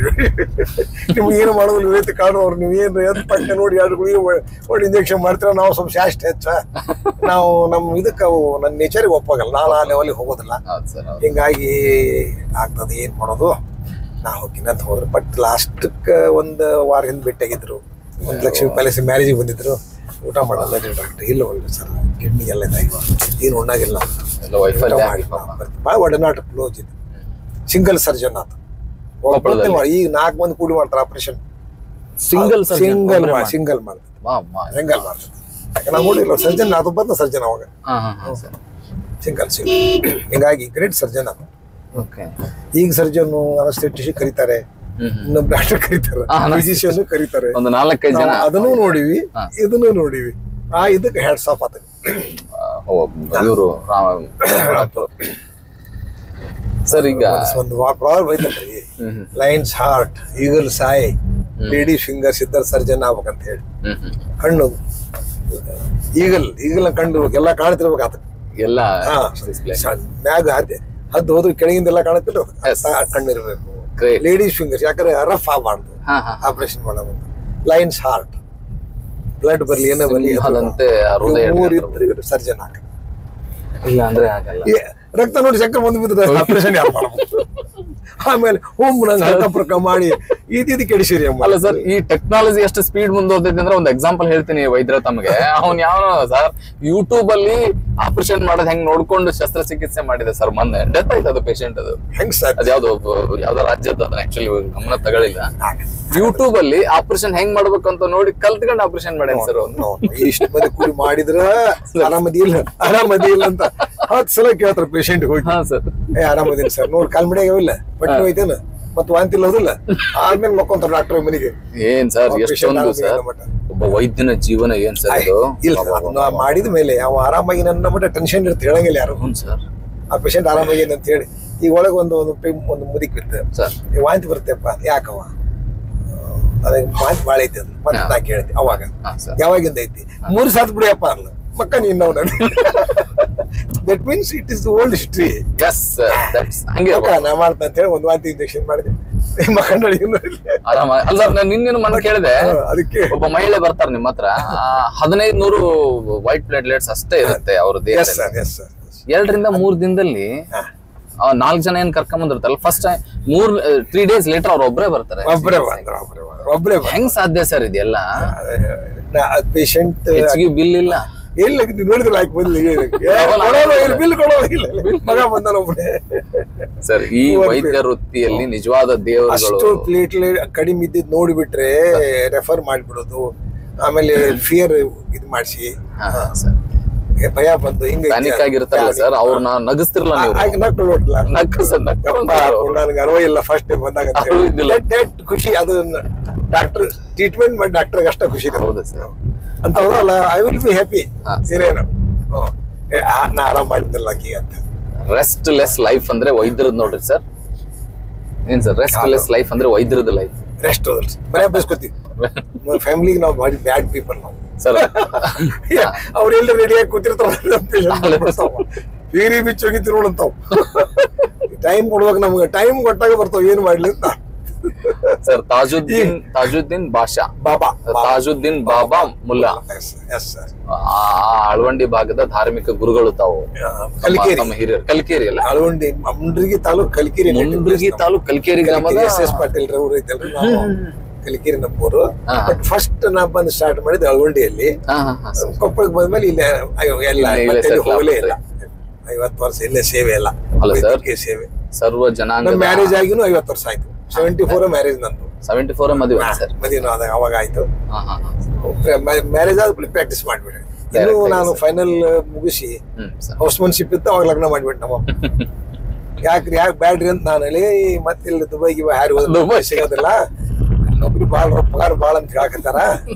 ನಿಮ್ಗೆ ಏನು ಮಾಡೋದಿಲ್ಲ ವೇತಿ ಕಾಣೋರು, ನೀವು ಏನು ಎದ್ದು ಪಟ್ಟೆ ನೋಡಿ 2 ಗುಳಿಗೆ ನೋಡಿ ಇಂಜೆಕ್ಷನ್ ಮಾಡ್ತೀರ, ನಾವು ಸ್ವಲ್ಪ ಶಾಸ್ಟ್ ಹೆಚ್ಚ, ನಾವು ನಮ್ಮ ಇದಕ್ಕೆ ನನ್ನ ನೇಚರ್ಗೆ ಒಪ್ಪಾಗಲ್ಲ, ನಾನು ಆ ಲೆವೆಲ್ಗೆ ಹೋಗೋದಿಲ್ಲ. ಹಿಂಗಾಗಿ ಆಗ್ತದೆ ಏನು ಮಾಡೋದು, ನಾ ಹೋಗಿನ ಅಂತ ಹೋದ್ರು. ಬಟ್ ಲಾಸ್ಟಕ್ಕೆ 1 ವಾರ ಹಿಂದೆ ಭೇಟಿಯಾಗಿದ್ರು. 1 ಲಕ್ಷ್ಮಿ ಪ್ಯಾಲೇಸ್ ಮ್ಯಾರೇಜಿಗೆ ಬಂದಿದ್ರು. ಊಟ ಮಾಡೋಲ್ಲ ಡಾಕ್ಟರ್, ಇಲ್ಲ ಒಳ್ಳೆ ಸರ್ ಕಿಡ್ನಿ ಎಲ್ಲ ಇದಾಗಿ ಏನು ಉಣ್ಣಾಗಿಲ್ಲ, ಭಾಳ ಒಡನಾಟ ಕ್ಲೋಸ್ ಇದೆ. ಸಿಂಗಲ್ ಸರ್ಜನ್ ಆತ. ಈಗ 4 ಮಂದಿ ಕೂಡಿ ಮಾಡ್ತಾರೆ ಆಪರೇಷನ್. ಸಿಂಗಲ್ ಮಾಡ್ತಾರೆ. ನಾವು ನೋಡಿಲ್ಲ ಸರ್ಜನ್, ಅದು ಬಂದ ಸರ್ಜನ್ ಅವಾಗ ಸಿಂಗಲ್. ಹಿಂಗಾಗಿ ಗ್ರೇಟ್ ಸರ್ಜನ್ ಆತ. ಈಗ ಸರ್ಜನ್ ಅನಸ್ಥೆಟಿಸ್ಟ್ ಕರೀತಾರೆ, ಇನ್ನೊಬ್ಬ ಡಾಕ್ಟರ್ ಕರೀತಾರೆ, ಫಿಸಿಷಿಯನ್ ಕರೀತಾರೆ.
ಒಂದು 4-5 ಜನ
ಅದನ್ನು ನೋಡಿವಿ, ಇದನ್ನು ನೋಡಿವಿ. ಇದಕ್ಕೆ ಹ್ಯಾಟ್ಸ್ ಆಫ್ ಆತ.
ಸರ್ ಈಗ
ಒಂದು ಪ್ರಾಬ್ಲಮ್ ಐತಲ್ರಿ, lion's heart, eagle's eye, lady finger, ಸಿದ್ಧರ್ ಸರ್ಜನ್ ಆಗ್ಬೇಕಂತ ಹೇಳಿ. ಕಣ್ಣು ಈಗಲ್ ಕಣ್ಣು ಎಲ್ಲ ಕಾಣ್ತಿರ್ಬೇಕು ಆತ.
ಎಲ್ಲ
ಮ್ಯಾಗ ಹದ್ದು ಹೋದ್ರೆ ಕೆಳಗಿಂದೆಲ್ಲ ಕಾಣುತ್ತಿಲ್ಲ, ಕಣ್ಣಿರ್ಬೇಕು. ಲೇಡೀಸ್ ಫಿಂಗರ್ಸ್ ಯಾಕಂದ್ರೆ ರಫ್ ಆಗಬಾರ್ದು ಆಪರೇಷನ್ ಮಾಡೋದು. ಲಯನ್ಸ್ ಹಾರ್ಟ್, ಬ್ಲಡ್ ಬರ್ಲಿ ಏನೋ ಬರ್ಲಿ ಸರ್ಜನ್ ಹಾಕ.
ಇಲ್ಲ ಅಂದ್ರೆ ಆಗಲ್ಲ.
ರಕ್ತ ನೋಡಿ ಚಕ್ರ ಬಂದು ಬಿದ್ದದ ಆಪರೇಷನ್ ಯಾರು ಮಾಡಬಹುದು. ಆಮೇಲೆ ಪ್ರಕ ಮಾಡಿ ಇದು ಕೆಡಿಸಿರಿ.
ಅಲ್ಲ ಸರ್, ಈ ಟೆಕ್ನಾಲಜಿ ಎಷ್ಟು ಸ್ಪೀಡ್ ಮುಂದೋದೈತೆ ಅಂದ್ರೆ ಒಂದು ಎಕ್ಸಾಂಪಲ್ ಹೇಳ್ತೀನಿ ವೈದ್ಯರ ತಮಗೆ. ಅವ್ನು ಯಾವ ಸರ್ ಯೂಟ್ಯೂಬ್ ಅಲ್ಲಿ ಆಪರೇಷನ್ ಮಾಡೋದ್ ಹೆಂಗ್ ನೋಡ್ಕೊಂಡು ಶಸ್ತ್ರಚಿಕಿತ್ಸೆ ಮಾಡಿದೆ ಸರ್. ಮೊನ್ನೆ ಡೆತ್ ಆಯ್ತು ಅದು ಪೇಷಂಟ್. ಅದು
ಹೆಂಗ್ ಸರ್,
ಯಾವ್ದೋ ರಾಜ್ಯದ ಅದನ್ನ ಆಕ್ಚುಲಿ ಗಮನ ತಗೊಳಿಲ್ಲ. ಯೂಟ್ಯೂಬ್ ಅಲ್ಲಿ ಆಪರೇಷನ್ ಹೆಂಗ್ ಮಾಡ್ಬೇಕು ಅಂತ ನೋಡಿ ಕಲ್ತ್ಕೊಂಡು ಆಪರೇಷನ್ ಮಾಡ್ಯಾನ ಸರ್.
ಇಷ್ಟು ಮಂದಿ ಕೂಡಿ ಮಾಡಿದ್ರ ಆರಾಮದಿ ಇಲ್ಲ ಅಂತ 10 ಸಲ ಕೇಳ್ತಾರ ಪೇಷಂಟ್ ಹೋಗಿ. ಆರಾಮದಿಲ್ಲ ಸರ್, ನೋಡಿ ಕಾಲ್ಮಡಿಯಾಗಿಲ್ಲ, ಬಟ್ಟೆ ಹೋಯ್ತೇನ ಮತ್ ವಾಂತಿಲ್ಲ ಹೋದಿಲ್ಲ, ಆದ್ಮೇಲೆ ಮಕ್ಕೊಂತಾರ ಡಾಕ್ಟರ್ ಮನೆಗೆ.
ಏನ್ ಸರ್ ಎಷ್ಟೊಂದು ಸರ್ ಒಬ್ಬ ವೈದ್ಯನ ಜೀವನ ಏನ್ ಸರ್ ಇದು.
ಇಲ್ಲ ಮಾಡಿದ ಮೇಲೆ ಅವ ಆರಾಮಾಗಿ ನನ್ನ ಮಟ್ಟ ಟೆನ್ಷನ್ ಇರುತ್ತೆ, ಹೇಳಂಗಿಲ್ಲ ಯಾರು.
ಸರ್
ಆ ಪೇಷಂಟ್ ಆರಾಮಾಗಿ ಅಂತ ಹೇಳಿ ಈಗ ಒಳಗೆ ಒಂದು ಮುದಿಕ್ ಬಿಡ್ತೇವೆ ಸರ್, ವಾಂತಿ ಬರ್ತೇಪ್ಪ ಯಾಕವ, ಅದ ವಾಂತಿ ಬಾಳ ಐತಿ ಅದು. ಮತ್ತೆ ನಾ ಕೇಳ್ತಿ ಅವಾಗ ಯಾವಾಗಿಂದ ಐತಿ, 3 ಸಾತ್ ಬಿಡಿಯಪ್ಪ ಅಲ್ಲ ಮಕ್ಕ ನೀನ್ ನಾವು. That means it is old history. ನಾ ಮಾಡ್ತಾ ಅಂತ ಹೇಳಿ 1 ವಾಂತಿ ಇಂಜೆಕ್ಷನ್ ಮಾಡಿದೆ.
ನಿನ್ನೇನು ಮನೆ ಕೇಳಿದೆ, ಅದಕ್ಕೆ ಒಬ್ಬ ಮಹಿಳೆ ಬರ್ತಾರೆ ನಿಮ್ಮ ಹತ್ರ, 1500 ವೈಟ್ ಪ್ಲೇಟ್ಲೆಟ್ಸ್ ಅಷ್ಟೇ ಇರುತ್ತೆ ಅವ್ರ ದೇಹ. 2 ರಿಂದ 3 ದಿನದಲ್ಲಿ 4 ಜನ ಏನ್ ಕರ್ಕೊಂಡ್ ಬಂದಿರ್ತಾರಲ್ಲ, ಫಸ್ಟ್ 3 ಡೇಸ್ ಲೇಟರ್ ಅವ್ರ ಒಬ್ರೇ ಬರ್ತಾರೆ.
ಒಬ್ರೇ
ಹೆಂಗ್ ಸಾಧ್ಯ ಸರ್ ಇದೆಲ್ಲ?
ಪೇಷಂಟ್
ಹೆಚ್ಚಿಗೆ ಬಿಲ್ ಇಲ್ಲ,
ಇಲ್ಲ ನೋಡಿದ್ರೆ ಬಿಲ್ ಕೊಡೋದಿಲ್ಲ, ಮಗ ಬಂದಾನೊಬ್ಬನೇ.
ಸರ್ ಈ ವೈದ್ಯ ವೃತ್ತಿಯಲ್ಲಿ ನಿಜವಾದ ದೇವರುಗಳು.
ಪ್ಲೇಟ್ಲೆಟ್ ಕಡಿಮೆ ಇದ್ದಿದ್ ನೋಡಿಬಿಟ್ರೆ ರೆಫರ್ ಮಾಡ್ಬಿಡೋದು, ಆಮೇಲೆ ಫಿಯರ್ ಇದ್ ಮಾಡಿಸಿ ಭಯ ಬಂದು ಹಿಂಗ
ಆಗಿರ್ತಾರಲ್ಲ ಸರ್, ಅವ್ರನ್ನ ನಗಿಸ್ತಿರ್ಲ
ನನಗೆ ಅರಿವು ಇಲ್ಲ ಫಸ್ಟ್ ಬಂದಾಗ. ಖುಷಿ ಅದು ಡಾಕ್ಟರ್ ಟ್ರೀಟ್ಮೆಂಟ್ ಮಾಡಿ ಡಾಕ್ಟರ್ಗೆ ಅಷ್ಟ ಖುಷಿ ಅಂತ ಅಲ್ಲ. I will be happy. ಏನೇನು ನಾ ಆರಾಮ್ ಮಾಡಿದ್ನಲ್ಲ ಅಂತ.
ರೆಸ್ಟ್ಲೆಸ್ ಲೈಫ್ ಅಂದ್ರೆ ವೈದ್ಯರದ್ ನೋಡ್ರಿ ಸರ್. ಏನ್ ಸರ್ ರೆಸ್ಟ್ಲೆಸ್ ಲೈಫ್ ಅಂದ್ರೆ ವೈದ್ಯರದ ಲೈಫ್.
ರೆಸ್ಟ್ ಬರೇ ಬಸ್ಕೋತೀವಿ ಫ್ಯಾಮಿಲಿಗೆ ನಾವು ಮಾಡಿ ಬ್ಯಾಡ್ ಪೀಪಲ್ ನಾವು ಸರ್. ಅವ್ರೆಲ್ಲ ರೆಡಿಯಾಗಿ ಕೂತಿರ್ತಾವ, ಬೀರಿ ಬಿಚ್ಚ ಹೋಗಿತ್ತು ನೋಡಂತಾವ್. ಟೈಮ್ ಕೊಡ್ಬೇಕು ನಮ್ಗೆ, ಟೈಮ್ ಕೊಟ್ಟಾಗ ಬರ್ತಾವ ಏನ್ ಮಾಡ್ಲಿ ಅಂತ.
ಸರ್ ತಾಜುದ್ದೀನ್ ಬಾಬಾ ಮುಲ್ಲಾ ಆಳ್ವಂಡಿ ಭಾಗದ ಧಾರ್ಮಿಕ ಗುರುಗಳು ತಾವು. ಹಿರಿಯರು ಕಲ್ಕೇರಿ ಅಲ್ಲ,
ಆಳ್ವಂಡಿ ಮುಂಡ್ರಿಗಿ ತಾಲೂಕ್
ಕಲ್ಕೇರಿ ಗ್ರಾಮದ
SS ಪಾಟೀಲ್ ಊರ್ ಐತಲ್ರಿ, ನಾವು ಕಲಿಕೇರಿ ನಮ್ಮೂರು. ಬಟ್ ಫಸ್ಟ್ ನಾ ಬಂದು ಸ್ಟಾರ್ಟ್ ಮಾಡಿದ್ದು ಅಳವಂಡಿಯಲ್ಲಿ. ಕೊಪ್ಪಳಕ್ಕೆ ಬಂದ್ಮೇಲೆ ಇಲ್ಲಿ ಹೋಗಲೇ ಇಲ್ಲ. 50 ವರ್ಷ ಇಲ್ಲೇ ಸೇವೆ ಎಲ್ಲ ಸೇವೆ.
ಸರ್ವ ಜನಾಂಗ
ಮ್ಯಾರೇಜ್ ಆಗಿನೂ 50 ವರ್ಷ ಆಯ್ತು. 74 ಮ್ಯಾರೇಜ್ ನಂದು.
74 ಮದುವೆ
ಅವಾಗ ಆಯ್ತು. ಮ್ಯಾರೇಜ್ ಆದ್ಮೇಲೆ ಪ್ರಾಕ್ಟೀಸ್ ಮಾಡ್ಬಿಡಿ. ಇನ್ನು ನಾನು ಫೈನಲ್ ಮುಗಿಸಿ ಹೌಸ್ಮನ್ಶಿಪ್ ಇತ್ತು, ಅವಾಗ ಲಗ್ನ ಮಾಡ್ಬಿಟ್ಟು ನಮ್ಮಪ್ಪ. ಯಾಕ್ರಿ ಬ್ಯಾಡ್ರಿ ಅಂತ ನಾನು ಹೇಳಿ ಮತ್ತೆ ಇಲ್ಲಿ ದುಬೈಗೆ ಹಾರಿ ಸಿಗೋದಿಲ್ಲ, ನೌಕರಿ ಬಾಳ ಪಗಾರ ಬಾಳ ಅಂತ ಹೇಳಕತ್ತಾರ,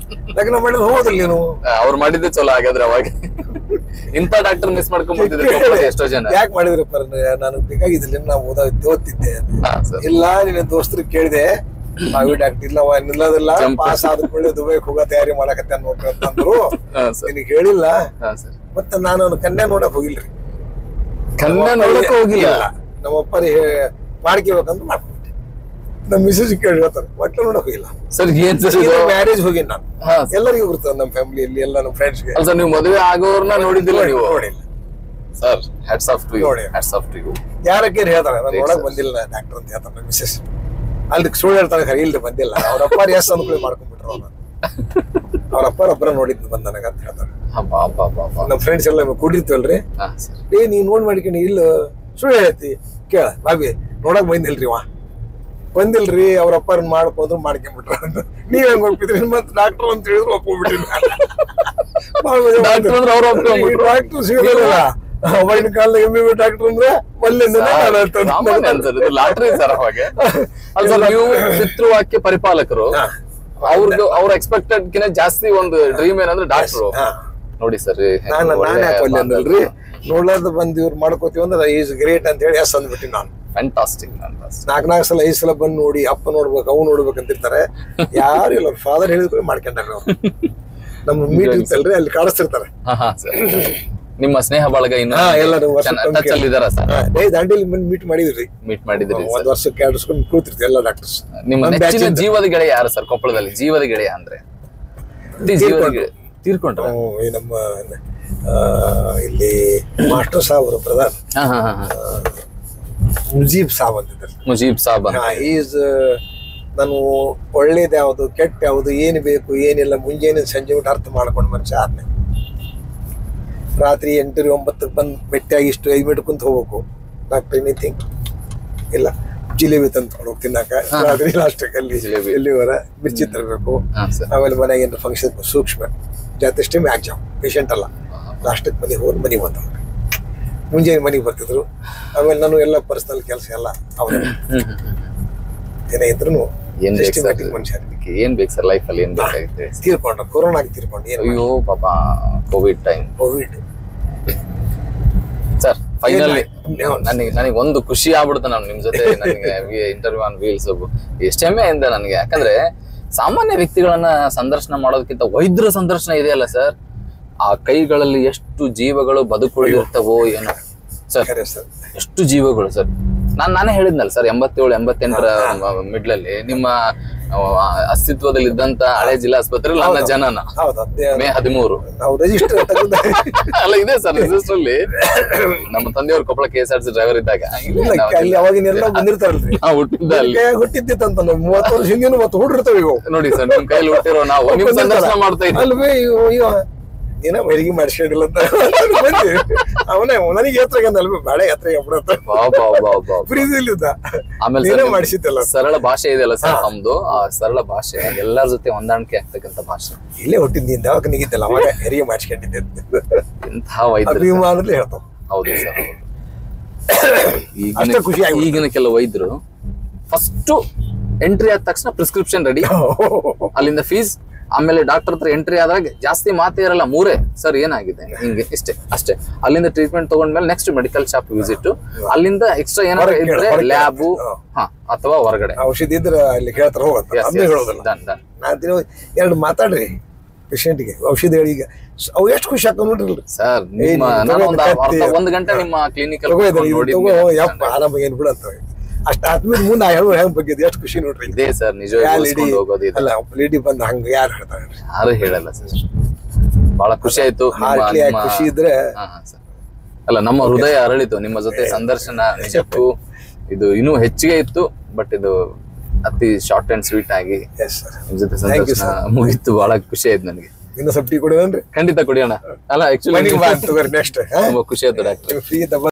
ಲಗ್ನ ಮಾಡಿದ್ರೆ ಹೋಗೋದಿಲ್ಲ ನೀನು.
ಅವ್ರು ಮಾಡಿದ್ದೆ ಚಲೋ ಹಾಗಾದ್ರೆ ಅವಾಗ. ಇಂಥ ಡಾಕ್ಟರ್ ಮಿಸ್ ಮಾಡ್ಕೊಂಡ್ಬಿಟ್ಟಿದ್ರೆ ಎಷ್ಟೋ ಜನ.
ಯಾಕೆ ಮಾಡಿದ್ರಪ್ಪ, ನನಗೆ ಬೇಕಾಗಿದ್ದಿಲ್ಲ, ನಾವು ಓದ್ತಿದ್ದೆ. ಇಲ್ಲ ನಿನ್ನ ದೋಸ್ತರಿಗೆ ಕೇಳಿದೆ, ಬಾವಿ ಡಾಕ್ಟರ್ ಇಲ್ಲವ ನಿಲ್ಲೋದಿಲ್ಲ, ಪಾಸ್ ಆದ ಕೂಡಲೇ ದುಬೈಗೆ ಹೋಗೋ ತಯಾರಿ ಮಾಡಕತ್ತ ನೋಡ್ರಿ ಅಂತಂದ್ರು. ನಿನಗೆ ಹೇಳಿಲ್ಲ. ಮತ್ತೆ ನಾನು ಕನ್ಯಾ ನೋಡಕ್ ಹೋಗಿಲ್ರಿ.
ಕನ್ಯಾ ನೋಡಕ್ ಹೋಗಿಲ್ಲ.
ನಮ್ಮಪ್ಪರಿಗೆ ಮಾಡ್ಕೋಬೇಕಂತ ಮಾಡ್ಕೊಂಡ್ಬಿಟ್ಟೆ. ನಮ್ಮ ಮಿಸಸ್ ಕೇಳಿ ಹೇಳ್ತಾರೆ, ಒಟ್ಟು ನೋಡಕ್ ಹೋಗಿಲ್ಲ
ಸರ್. ಏನ್ ಸರ್
ಮ್ಯಾರೇಜ್ ಹೋಗಿ ನಾನು ಎಲ್ಲರಿಗೂ ಬರ್ತದೆ, ನಮ್ಮ ಫ್ಯಾಮಿಲಿಯಲ್ಲಿ ಎಲ್ಲ ನಮ್ಮ ಫ್ರೆಂಡ್ಸ್ಗೆ.
ಸರ್ ನೀವು ಮದುವೆ ಆಗೋರ್ನ ನೋಡಿದ್ದಿಲ್ಲ ನೀವು? ನೋಡಿಲ್ಲ sir. Hats off to you, hats off to you.
ಯಾರಕ್ಕೆ ಹೇಳ್ತಾರೆ ನಾನು ನೋಡಕ್ ಬಂದಿಲ್ಲ ಡಾಕ್ಟರ್ ಅಂತ ಹೇಳ್ತಾರೆ ನಮ್ಮ ಮಿಸಸ್. ಅಲ್ಲಿ ಸುಳ್ಳು ಹೇಳ್ತಾರೆ, ಖರೆ ಇಲ್ರಿ ಬಂದಿಲ್ಲ. ಅವ್ರ ಅಪ್ಪ ಎಸ್ ಅಂದ್ಕೊಳ್ಳಿ ಮಾಡ್ಕೊಂಡ್ಬಿಟ್ರು. ಅವ್ರ ಅಪ್ಪರೊಬ್ಬರ ನೋಡಿದ್ದು ಬಂದ ನನಗಂತ ಹೇಳ್ತಾರೆ. ನಮ್ಮ ಫ್ರೆಂಡ್ಸ್ ಎಲ್ಲ ಕೂಡಿರ್ತೀವಲ್ರಿ, ನೀವ್ ನೋಡ್ ಮಾಡಿಕೊಂಡು ಇಲ್ಲ ಸುಳ್ಳು ಹೇಳ್ತಿ ಕೇಳ ಬಾಬಿ ನೋಡಕ್ ಬಂದಿಲ್ರಿ ಬಂದಿಲ್ರಿ, ಅವ್ರ ಅಪ್ಪರನ್ನ ಮಾಡ್ಕೊಂಡ್ರು ಮಾಡ್ಕೊಂಡ್ಬಿಟ್ರ. ನೀವ್ ಹೆಂಗ್ ಒಪ್ಪಿದ್ರಿ? ಮತ್ತೆ ಡಾಕ್ಟರ್ ಅಂತ ಹೇಳಿದ್ರು ಒಪ್ಕೊಂಡ್ಬಿಟ್ರಿ. ಡಾಕ್ಟರ್ ಸಿಗೋದಿಲ್ಲ ಅವಾಗಿನ ಕಾಲದಾಗ. MBBS ಡಾಕ್ಟರ್ ಅಂದ್ರೆ
ಲಾಟ್ರಿ ಸರ್. ಅವಾಗ ನೀವು ಪಿತೃವಾಕ್ಯ ಪರಿಪಾಲಕರು, ಅವ್ರ ಎಕ್ಸ್ಪೆಕ್ಟೆಡ್ ಕಿನ್ನ ಜಾಸ್ತಿ ಒಂದು ಡ್ರೀಮ್ ಏನಂದ್ರೆ ಡಾಕ್ಟರ್. ನೋಡಿ ಸರ್,
ನಾನಲ್ರಿ ನೋಡ್ಲಾರ್ದ ಬಂದ್ ಇವ್ರು ಮಾಡ್ಕೋತೀವಿ ಅಂದ್ರೆ ಈಸ್ ಗ್ರೇಟ್ ಅಂತ ಹೇಳಿ ಎಸ್ ಅಂದ್ಬಿಟ್ಟಿ ನಾನು.
ಫ್ಯಾಂಟಾಸ್ಟಿಕ್.
4 ಸಲ 5 ಸಲ ಬಂದು ನೋಡಿ, ಅಪ್ಪ ನೋಡ್ಬೇಕು ಅವ್ ನೋಡ್ಬೇಕಂತಿರ್ತಾರೆ. ಯಾರು ಇಲ್ಲ, ಫಾದರ್ ಹೇಳಿದ್ರು ಮಾಡ್ಕೊಂಡ್ರಿ ಅವ್ರು. ನಮ್ಮ ಮೀಟ್ ಇರ್ತಲ್ರಿ ಅಲ್ಲಿ ಕಾಣಿಸ್ತಿರ್ತಾರೆ.
ನಿಮ್ಮ ಸ್ನೇಹ ಬಳಗ ಇನ್ನು
ದಾಂಡೇಲಿ ಮೀಟ್ ಮಾಡಿದ್ರಿ.
ಮೀಟ್ ಮಾಡಿದ್ರಿ.
1 ವರ್ಷಕ್ಕೆ ಆಡಿಸ್ಕೊಂಡು ಕೂತಿರ್ತೀವಿ ಎಲ್ಲ ಡಾಕ್ಟರ್ಸ್.
ನಿಮ್ಮ ನೆಚ್ಚಿನ ಜೀವದ ಗೆಳೆಯ ಯಾರು ಸರ್ ಕೊಪ್ಪಳದಲ್ಲಿ? ಜೀವದ ಗೆಳೆಯ ಅಂದ್ರೆ ತೀರ್ಕೊಂಡ್ರೆ
ನಮ್ಮ ಇಲ್ಲಿ ಮಾಸ್ಟರ್ ಸಾಬ್ ಅವರು ಪ್ರಧಾನ ಮುಜೀಬ್ ಸಾಬ್ ಅಂತಿದ್ದಾರೆ.
ಮುಜೀಬ್ ಸಾಬ್
ಈಸ್ ನಾನು ಒಳ್ಳೇದ್ ಯಾವ್ದು ಕೆಟ್ಟ ಯಾವ್ದು ಏನ್ ಬೇಕು ಏನಿಲ್ಲ ಮುಂಜಾನೆ ಸಂಜೆ ಊಟ ಅರ್ಥ ಮಾಡ್ಕೊಂಡು ಮನುಷ್ಯ ಆದ್ಮೇಲೆ ರಾತ್ರಿ 8 9 ಬಂದು ಬೆಟ್ಟಿಯಾಗಿ ಇಷ್ಟು 5 ಮಿನಿಟ್ ಕುಂತ ಹೋಗ್ಬೇಕು. ಡಾಕ್ಟರ್ ಎನಿಥಿಂಗ್ ಇಲ್ಲ, ಜಿಲೇಬಿ ತಂದು ತಿನ್ನಾಕ ರಾತ್ರಿ ಲಾಸ್ಟಲ್ಲಿ ಎಲ್ಲಿವರ ಮಿರ್ಚಿ ತರಬೇಕು. ಆಮೇಲೆ ಮನೆಗೆ ಏನಾರ ಫಂಕ್ಷನ್ ಸೂಕ್ಷ್ಮ ಜಾತಷ್ಟೇ ಮ್ಯಾಕ್ಸಿಮಮ್ ಪೇಷಂಟ್ ಅಲ್ಲ. ಲಾಸ್ಟಕ್ಕೆ ಮನೆಗೆ ಬಂದವ್ರು ಮುಂಜಾನೆ ಮನೆಗೆ ಬರ್ತಿದ್ರು. ಆಮೇಲೆ ನಾನು ಎಲ್ಲ ಪರ್ಸನಲ್ ಕೆಲಸ ಎಲ್ಲ ಅವ್ರ ಏನೇ ಇದ್ರು ಸಿಸ್ಟಮ್ಯಾಟಿಕ್ ಮನುಷ್ಯ.
ಏನ್ ಬೇಕು ಸರ್ ಲೈಫ್ ಅಲ್ಲಿ? ಏನ್ ಬೇಕಾಗಿತ್ತು?
ತೀರ್ಕೊಂಡ್ರು, ಕೊರೋನಾಗಿ ತೀರ್ಕೊಂಡು.
ಅಯ್ಯೋ ಪಾಪ, ಕೋವಿಡ್ ಟೈಮ್. ಸರ್ ಫೈನಲಿ ನನಗೆ ಒಂದು ಖುಷಿ ಆಗ್ಬಿಡುತ್ತೆ. ನಾನು ನಿಮ್ ಜೊತೆ ನನಗೆ ಇಂಟರ್ವ್ಯೂ ಆನ್ ವೀಲ್ಸ್ ಎಷ್ಟು ಹೆಮ್ಮೆಯಿಂದ ನನಗೆ. ಯಾಕಂದ್ರೆ ಸಾಮಾನ್ಯ ವ್ಯಕ್ತಿಗಳನ್ನ ಸಂದರ್ಶನ ಮಾಡೋದಕ್ಕಿಂತ ವೈದ್ಯರ ಸಂದರ್ಶನ ಇದೆಯಲ್ಲ ಸರ್, ಆ ಕೈಗಳಲ್ಲಿ ಎಷ್ಟು ಜೀವಗಳು ಬದುಕುಳಿದಿರ್ತವೋ ಏನೋ ಸರ್. ಎಷ್ಟು ಜೀವಗಳು ಸರ್. ನಾನೇ ಹೇಳಿದ್ನಲ್ಲ ಸರ್, 87 88ರ ಮಿಡ್ಲಲ್ಲಿ ನಿಮ್ಮ ಅಸ್ತಿತ್ವದಲ್ಲಿ ಇದ್ದಂತ ಹಳೆ ಜಿಲ್ಲಾ ಆಸ್ಪತ್ರೆ ನನ್ನ ಜನನ ಮೇ 13 ಅಲ್ಲ ಇದೆ ಸರ್ ರಿಜಿಸ್ಟರ್ ಅಲ್ಲಿ. ನಮ್ಮ ತಂದೆಯವರು ಕೊಪ್ಪಳ KSRTC ಡ್ರೈವರ್ ಇದ್ದಾಗ
ಹುಟ್ಟಿದ್ದಂತ 30 ವರ್ಷ ಹಿಂದಿನ ಮತ್ತೆ ಹುಟ್ಟಿರ್ತೇವೆ
ನೋಡಿ ಸರ್. ನಿಮ್ ಕೈಯಲ್ಲಿ ಹುಟ್ಟಿರೋ ನಾವು ನಿಮ್ ಸಂದರ್ಶನ ಮಾಡ್ತಾ ಇದ್ವಿ.
ಏನ ವೈರಿಗೆ ಮಾಡಿಸ್ಕೊಂಡಿಲ್ಲ ಅಂತ ಅವನೇ ನನಗೆ ಯಾತ್ರೆಗಂದಲ್ವ ಬೇಡ ಯಾತ್ರೆಗೆ
ಆಮೇಲೆ ಮಾಡಿಸಿದ್ದಲ್ಲ. ಸರಳ ಭಾಷೆ ಇದೆಯಲ್ಲ ಸರ್ ನಮ್ದು, ಆ ಸರಳ ಭಾಷೆ ಎಲ್ಲರ ಜೊತೆ ಹೊಂದಾಣಿಕೆ ಆಗ್ತಕ್ಕಂಥ ಭಾಷೆ.
ಇಲ್ಲೇ ಹುಟ್ಟಿದ್ದೀನಿ ದವಾಖಾನಿಗಿದ್ದಲ್ಲ ಅವಾಗ ಹೆರಿಗೆ ಮಾಡಿಸ್ಕೊಂಡಿದ್ದೆ.
ಇಂತಹ ವೈದ್ಯರು
ಹೇಳ್ತಾವ.
ಹೌದು ಸರ್. ಈಗಿನ ಕೆಲವು ವೈದ್ಯರು ಫಸ್ಟ್ ಎಂಟ್ರಿ ಆದ ತಕ್ಷಣ ಪ್ರಿಸ್ಕ್ರಿಪ್ಷನ್ ರೆಡಿ, ಅಲ್ಲಿಂದ ಫೀಸ್, ಆಮೇಲೆ ಡಾಕ್ಟರ್ ಹತ್ರ ಎಂಟ್ರಿ ಆದಾಗ ಜಾಸ್ತಿ ಮಾತೇ ಇರಲ್ಲ, 3 ಸರ್ ಏನಾಗಿದೆ ಹಿಂಗೆ ಇಷ್ಟೇ ಅಷ್ಟೇ. ಅಲ್ಲಿಂದ ಟ್ರೀಟ್ಮೆಂಟ್ ತಗೊಂಡ್ಮೇಲೆ ನೆಕ್ಸ್ಟ್ ಮೆಡಿಕಲ್ ಶಾಪ್ ವಿಸಿಟ್, ಅಲ್ಲಿಂದ ಎಕ್ಸ್ಟ್ರಾ ಏನಾದ್ರು ಇದ್ರೆ ಲ್ಯಾಬು ಅಥವಾ ಹೊರಗಡೆ
ಔಷಧಿ ಇದ್ರೆ ಅಲ್ಲಿ ಕೇಳ್ತಾರ ಹೋಗೋದಿಲ್ಲ. ಎರಡು ಮಾತಾಡ್ರಿ ಪೇಷಂಟ್ಗೆ ಔಷಧಿ ಹೇಳಿ. ಈಗ ಅವು ಎಷ್ಟು ಖುಷಿ ಆಗ್ತಾವ ನೋಡ್ರಿ
ಸರ್. ಒಂದು ಗಂಟೆ ನಿಮ್ಮ ಕ್ಲಿನಿಕ್
ಯಪ್ಪ ಆರಾಮಾಗಿ ಏನ್ ಬಿಡಂತ ಅಷ್ಟ ಆದ್ಮೇಲೆ ಮುಂದೆ ಹೆಂಗ್ ಬಗ್ಗೆ ಎಷ್ಟು ಖುಷಿ ನೋಡ್ರಿ.
ಇದೆ ಸರ್ ನಿಜ.
ಅಲ್ಲ ಲೇಡಿ ಬಂದ್ ಹಂಗ ಯಾರು ಹೇಳ್ತಾರೆ?
ಯಾರು ಹೇಳಲ್ಲ ಸರ್. ಬಹಳ ಖುಷಿ ಆಯ್ತು.
ಖುಷಿ ಇದ್ರೆ
ಅಲ್ಲ ನಮ್ಮ ಹೃದಯ ಅರಳಿತು ನಿಮ್ಮ ಜೊತೆ ಸಂದರ್ಶನ. ನಿಜಕ್ಕೂ ಇದು ಇನ್ನೂ ಹೆಚ್ಚಿಗೆ ಇತ್ತು, ಬಟ್ ಇದು ಅತಿ ಶಾರ್ಟ್ ಅಂಡ್ ಸ್ವೀಟ್ ಆಗಿ ನಿಮ್ ಜೊತೆ ಸಂದರ್ಶನ ಮುಗಿತ್ತು. ಬಹಳ ಖುಷಿ ಆಯ್ತು ನನಗೆ.
ಇನ್ನು ಸ್ವಲ್ಪ ಟೀ ಕುಡಿಯೋಣ್ರಿ?
ಖಂಡಿತ ಕುಡಿಯೋಣ. ಅಲ್ಲ ಆಕ್ಚುಲಿ
ನೆಕ್ಸ್ಟ್
ತುಂಬಾ ಖುಷಿ ಆಯ್ತು ಡಾಕ್ಟರ್.